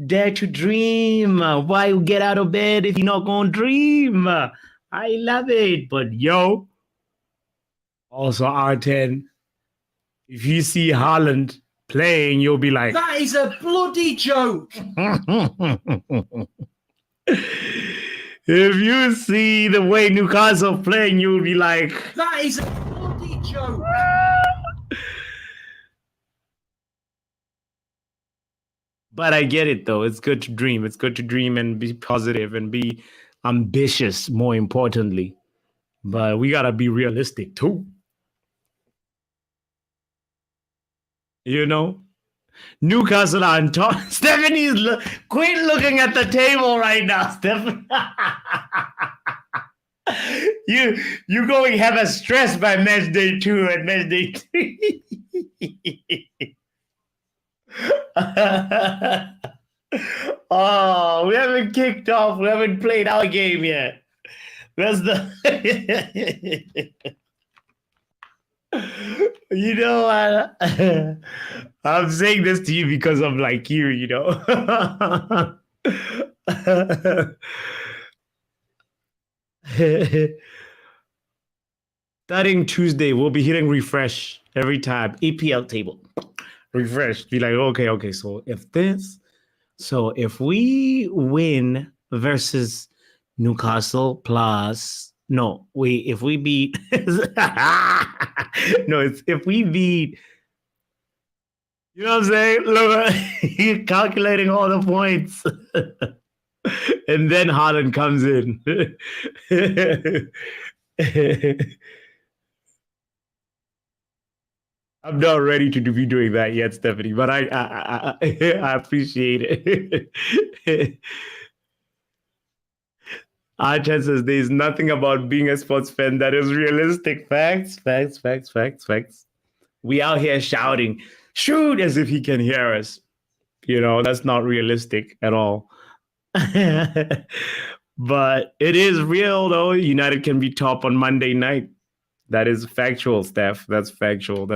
Dare to dream. Why you get out of bed if you're not going to dream? I love it. But yo, also Arten, if you see Haaland playing, you'll be like, That is a bloody joke. If you see the way Newcastle playing, you'll be like, That is a bloody joke. But I get it, though. It's good to dream. It's good to dream and be positive and be ambitious, more importantly. But we got to be realistic, too. You know? Newcastle are on top. Stephanie's quit looking at the table right now, Stephanie. you going to have a stress by match day 2 and match day 3. Oh, we haven't kicked off. We haven't played our game yet. That's the you know, I'm saying this to you because I'm like you know. Starting Tuesday, we'll be hitting refresh every time. EPL table. Refresh. Be like, okay, so if we win versus Newcastle plus if we beat it's if we beat, you know what I'm saying? Look, you're calculating all the points. And then Haaland comes in. I'm not ready to be doing that yet, Stephanie, but I appreciate it. Archer says there's nothing about being a sports fan that is realistic. Facts. We out here shouting, shoot, as if he can hear us. You know, that's not realistic at all. But it is real, though. United can be top on Monday night. That is factual, Steph. That's factual.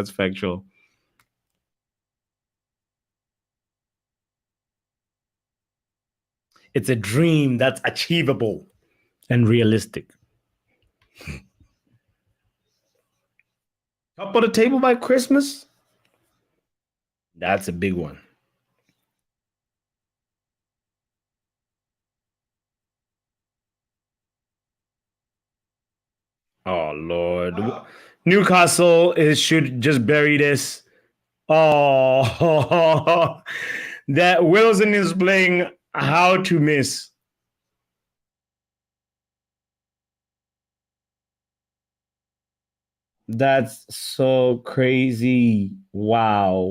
It's a dream that's achievable and realistic. Top of the table by Christmas? That's a big one. Oh, Lord. Newcastle should just bury this. Oh, that Wilson is playing how to miss. That's so crazy. Wow.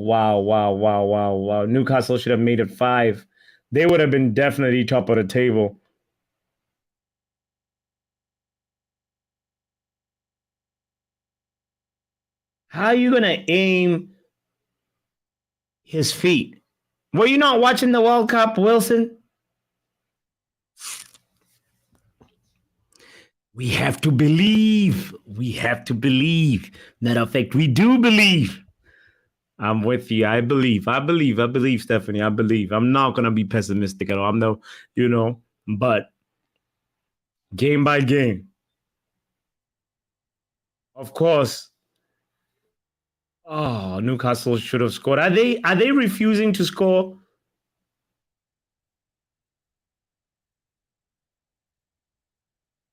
Newcastle should have made it 5. They would have been definitely top of the table. How are you going to aim his feet? Were you not watching the World Cup, Wilson? We have to believe. Matter of fact, we do believe. I'm with you. I believe, Stephanie. I believe. I'm not going to be pessimistic at all. I'm no, but game by game. Of course. Oh, Newcastle should have scored. Are they refusing to score?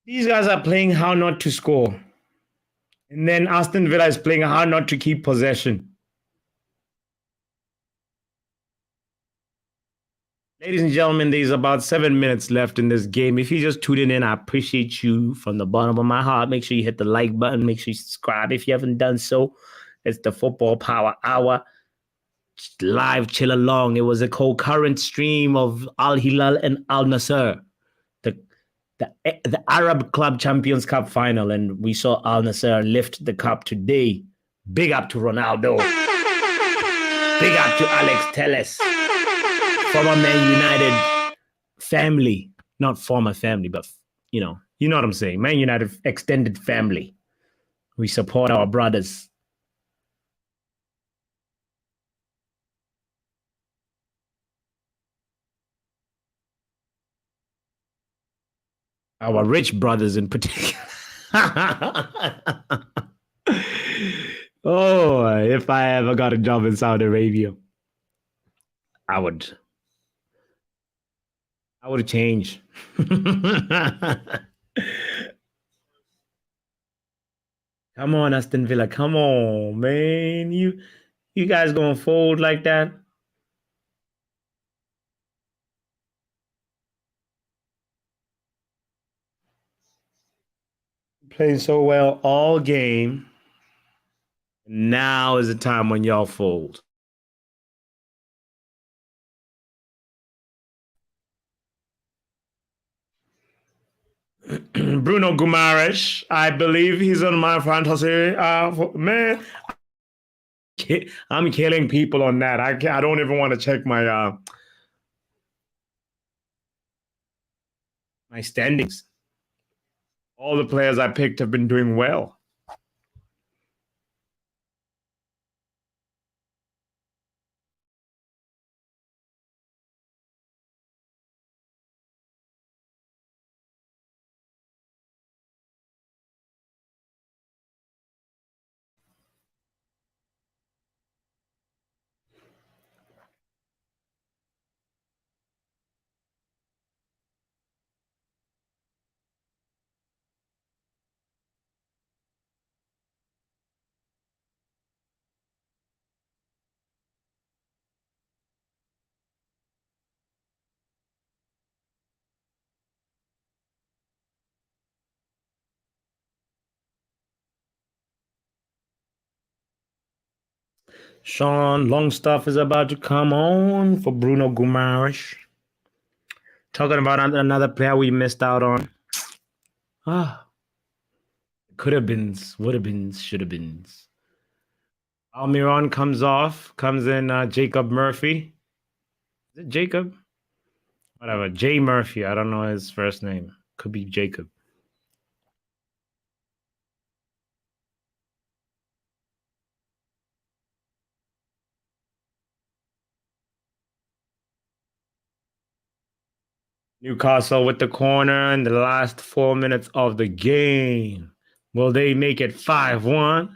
These guys are playing how not to score. And then Aston Villa is playing how not to keep possession. Ladies and gentlemen, there's about 7 minutes left in this game. If you just tuned in, I appreciate you from the bottom of my heart. Make sure you hit the like button. Make sure you subscribe if you haven't done so. It's the Football Power Hour. live chill along. It was a concurrent stream of Al-HILAL and Al-NASSR, the Arab Club Champions Cup final, and we saw Al-NASSR lift the cup today. Big up to Ronaldo. Big up to Alex Telles, former Man United family. Not former family, but you know what I'm saying. Man United extended family. We support our brothers. Our rich brothers in particular. Oh, if I ever got a job in Saudi Arabia, I would change. Come on, Aston Villa. Come on, man. You guys gonna fold like that? Playing so well all game. Now is the time when y'all fold. Bruno Guimaraes, I believe he's on my fantasy. Man, I'm killing people on that. I don't even want to check my my standings. All the players I picked have been doing well. Sean Longstaff is about to come on for Bruno Guimaraes. Talking about another player we missed out on. Could have been, would have been, should have been. Almiron comes in Jacob Murphy. Is it Jacob? Whatever, Jay Murphy. I don't know his first name. Could be Jacob. Newcastle with the corner in the last 4 minutes of the game. Will they make it 5-1?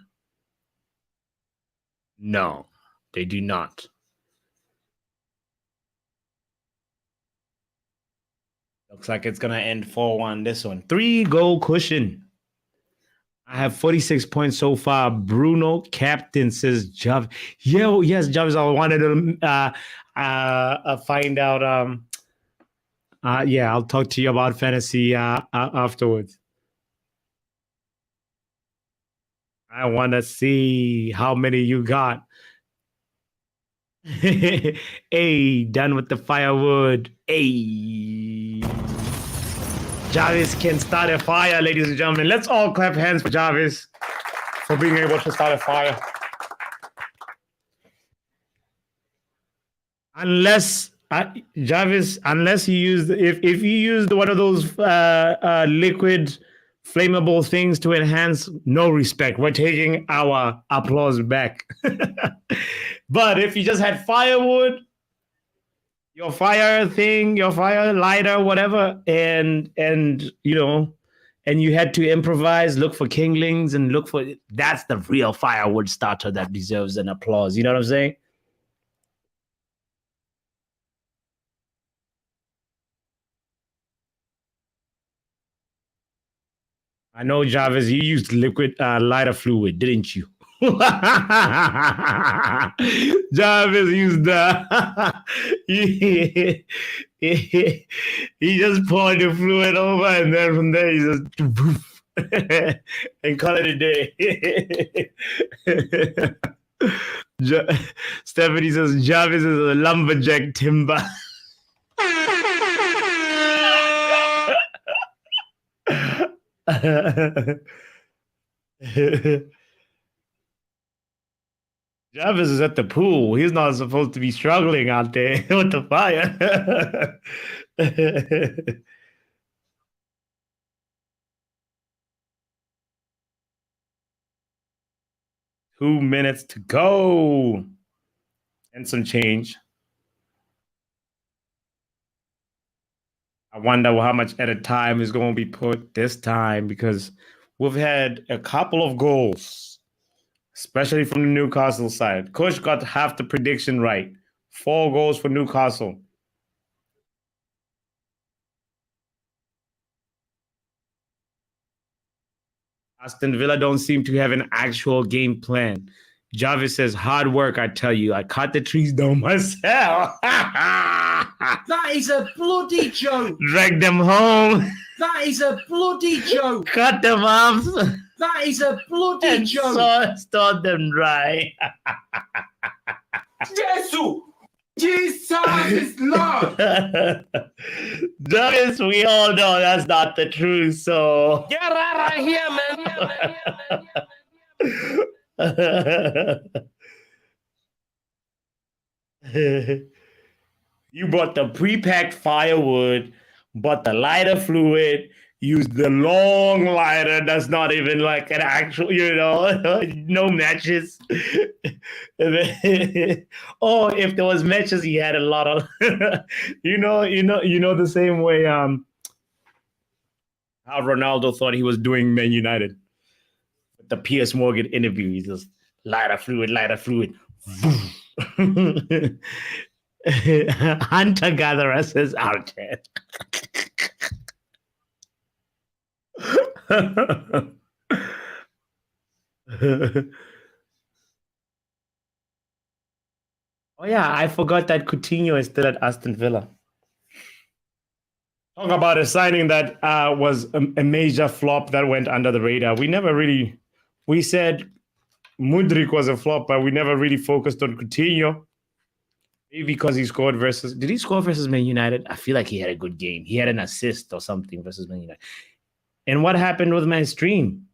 No, they do not. Looks like it's going to end 4-1 this one. 3-goal cushion. I have 46 points so far. Bruno, captain, says Jav. Yes, Javis, I wanted to find out. Yeah, I'll talk to you about fantasy afterwards. I want to see how many you got. Hey, done with the firewood. Hey. Jarvis can start a fire, ladies and gentlemen. Let's all clap hands for Jarvis for being able to start a fire. Unless Jarvis, unless you used, if you used one of those liquid flammable things to enhance, no respect. We're taking our applause back. But if you just had firewood, your fire thing, your fire lighter, whatever, and you know, and you had to improvise, look for kinglings and look for, that's the real firewood starter that deserves an applause. You know what I'm saying? I know, Jarvis, you used liquid lighter fluid, didn't you? Jarvis used he just poured the fluid over, and then from there he just poof, and call it a day. Stephanie says Jarvis is a lumberjack timber. Jarvis is at the pool. He's not supposed to be struggling out there with the fire. 2 minutes to go. And some change. I wonder how much added time is going to be put this time, because we've had a couple of goals, especially from the Newcastle side. Kush got half the prediction right. 4 goals for Newcastle. Aston Villa don't seem to have an actual game plan. Jarvis says, hard work, I tell you. I cut the trees down myself. That is a bloody joke. Drag them home. That is a bloody joke. Cut them off. That is a bloody And joke. store them dry. Jesus is Lord. Jarvis, we all know that's not the truth, so... Get out of here, man. You bought the pre-packed firewood, bought the lighter fluid, used the long lighter that's not even like an actual, no matches. Oh, if there was matches, he had a lot of, you know the same way how Ronaldo thought he was doing Man United. The Piers Morgan interview, he just lighter fluid. Hunter gatherer says out there. Oh yeah, I forgot that Coutinho is still at Aston Villa. Talk about a signing that was a major flop that went under the radar. We said Mudryk was a flop, but we never really focused on Coutinho. Maybe because he scored did he score versus Man United? I feel like he had a good game. He had an assist or something versus Man United. And what happened with my stream?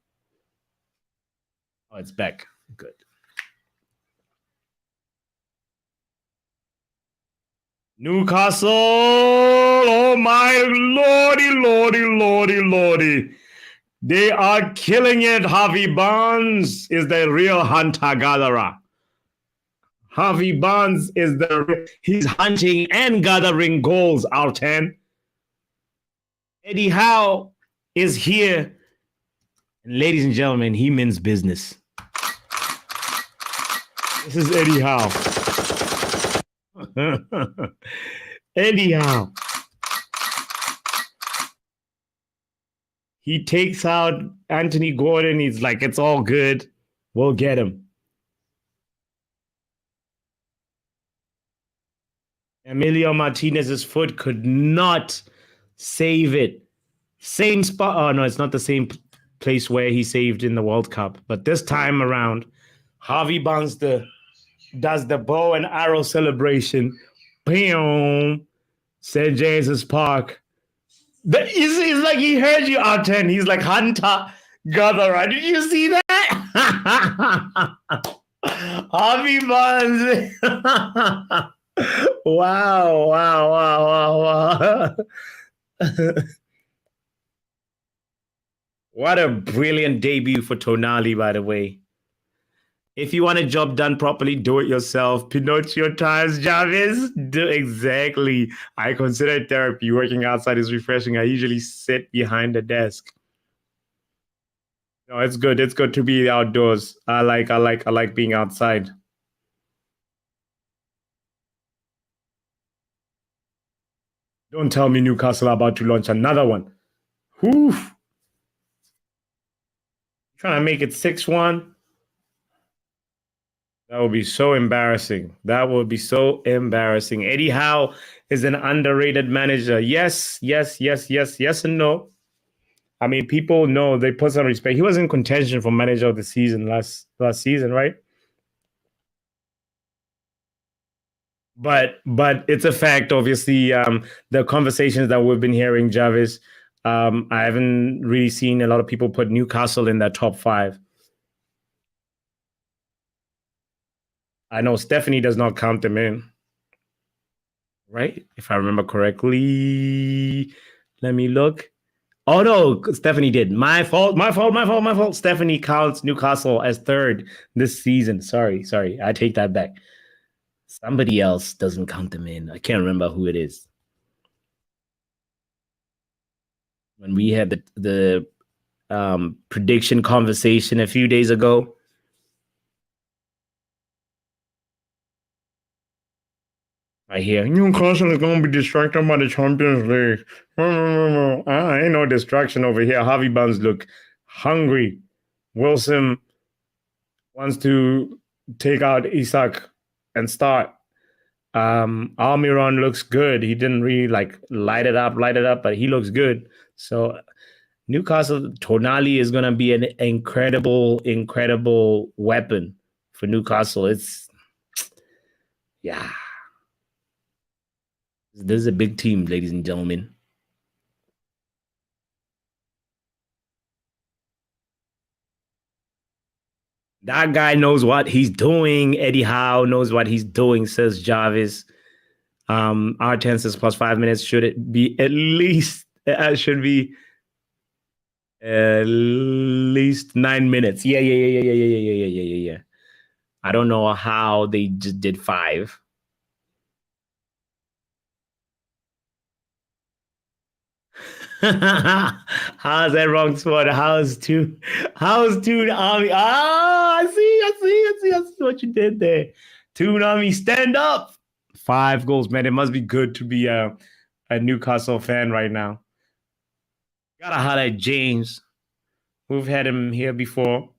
Oh, it's back. Good. Newcastle. Oh my lordy. They are killing it. Harvey Barnes is the real hunter-gatherer. Harvey Barnes is he's hunting and gathering goals, Alten. Eddie Howe is here. And ladies and gentlemen, he means business. This is Eddie Howe. Eddie Howe. He takes out Anthony Gordon. He's like, it's all good. We'll get him. Emilio Martinez's foot could not save it. Same spot. Oh, no, it's not the same place where he saved in the World Cup. But this time around, Harvey Barnes does the bow and arrow celebration. Boom. St. James's Park. It's like he heard you out 10. He's like, hunter, gatherer. Did you see that? Harvey Barnes. Wow. What a brilliant debut for Tonali, by the way. If you want a job done properly, do it yourself. Pinocchio times, Jarvis. Do exactly. I consider it therapy. Working outside is refreshing. I usually sit behind the desk. No, it's good. It's good to be outdoors. I like being outside. Don't tell me Newcastle are about to launch another one. Whew. Trying to make it 6-1. That would be so embarrassing. Eddie Howe is an underrated manager. Yes, and no. I mean, people know, they put some respect. He was in contention for manager of the season last season, right? But it's a fact, obviously. The conversations that we've been hearing, Jarvis, I haven't really seen a lot of people put Newcastle in that top 5. I know Stephanie does not count them in, right? If I remember correctly. Let me look. Oh no, Stephanie did. My fault. Stephanie counts Newcastle as 3rd this season. Sorry. I take that back. Somebody else doesn't count them in. I can't remember who it is. When we had the prediction conversation a few days ago. I hear Newcastle is going to be distracted by the Champions League. Ain't no distraction over here. Harvey Barnes look hungry. Wilson wants to take out Isak and start. Almiron looks good. He didn't really light it up, but he looks good. So Newcastle, Tonali is going to be an incredible weapon for Newcastle. Yeah. This is a big team, ladies and gentlemen. That guy knows what he's doing. Eddie Howe knows what he's doing, says Jarvis. R10 says plus 5 minutes. Should it be at least, should be at least 9 minutes. Yeah. I don't know how they just did 5. How's that wrong spot? How's two Army? I see what you did there. Two Army, stand up. 5 goals, man. It must be good to be a Newcastle fan right now. Gotta highlight James. We've had him here before.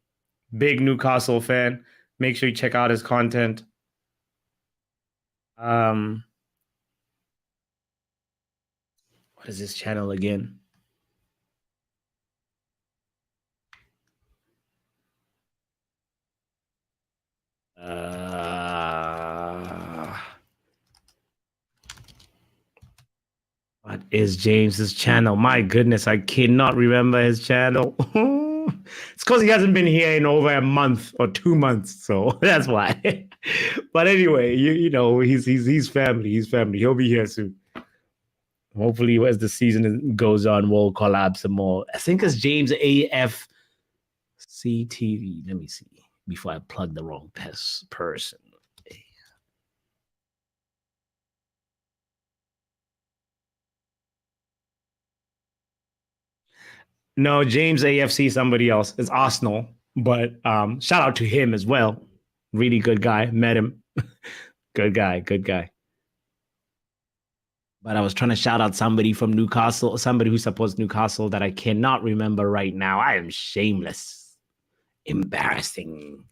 Big Newcastle fan. Make sure you check out his content. What is this channel again? What is James's channel? My goodness, I cannot remember his channel. It's because he hasn't been here in over a month or 2 months, so that's why. But anyway, you know, he's family. He's family. He'll be here soon. Hopefully, as the season goes on, we'll collab some more. I think it's James AFCTV. Let me see before I plug the wrong person. No, James AFC, somebody else. It's Arsenal, but shout out to him as well. Really good guy. Met him. Good guy. But I was trying to shout out somebody from Newcastle, somebody who supports Newcastle that I cannot remember right now. I am shameless. Embarrassing.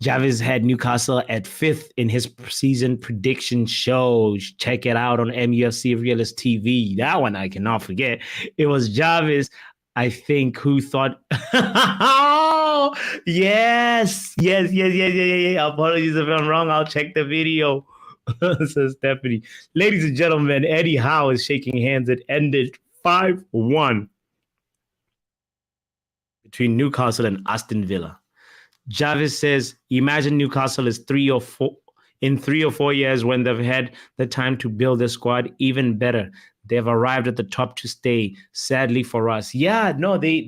Jarvis had Newcastle at 5th in his season prediction show. Check it out on MUFC Realist TV. That one I cannot forget. It was Jarvis, I think, who thought, oh, yes. Apologies if I'm wrong. I'll check the video. Says Stephanie. Ladies and gentlemen, Eddie Howe is shaking hands. It ended 5-1 between Newcastle and Aston Villa. Jarvis says, imagine Newcastle is 3 or 4 years when they've had the time to build a squad even better. They've arrived at the top to stay, sadly for us. Yeah, no, they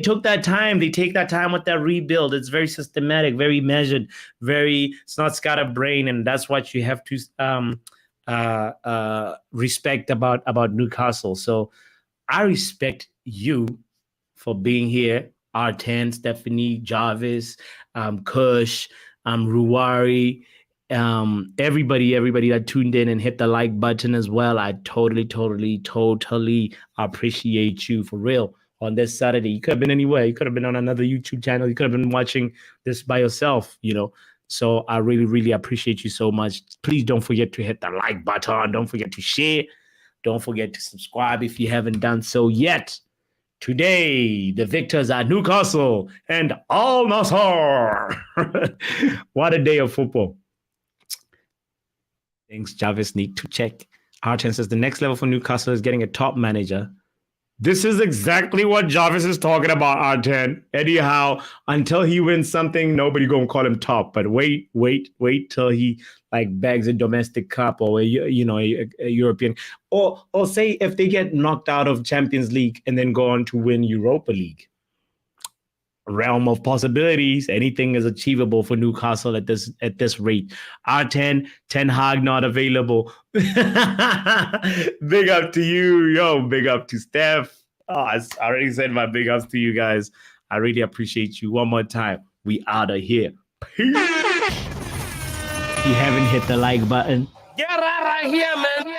took that time. They take that time with that rebuild. It's very systematic, very measured, it's not scatterbrain, and that's what you have to respect about Newcastle. So I respect you for being here. R10, Stephanie, Jarvis, Kush, Ruwari, everybody that tuned in and hit the like button as well. I totally appreciate you for real on this Saturday. You could have been anywhere. You could have been on another YouTube channel. You could have been watching this by yourself, you know. So I really appreciate you so much. Please don't forget to hit the like button. Don't forget to share. Don't forget to subscribe if you haven't done so yet. Today, the victors are Newcastle and Al-NASSR. What a day of football. Thanks, Jarvis. Need to check. Arten says the next level for Newcastle is getting a top manager. This is exactly what Jarvis is talking about, Arten. Anyhow, until he wins something, nobody gonna call him top. But wait till he like bags a domestic cup or a European, or say if they get knocked out of Champions League and then go on to win Europa League. Realm of possibilities. Anything is achievable for Newcastle at this rate. R10, Ten Hag not available. Big up to you, yo. Big up to Steph. Oh, I already said my big ups to you guys. I really appreciate you. One more time. We out of here. Peace. If you haven't hit the like button, Get out of here, man.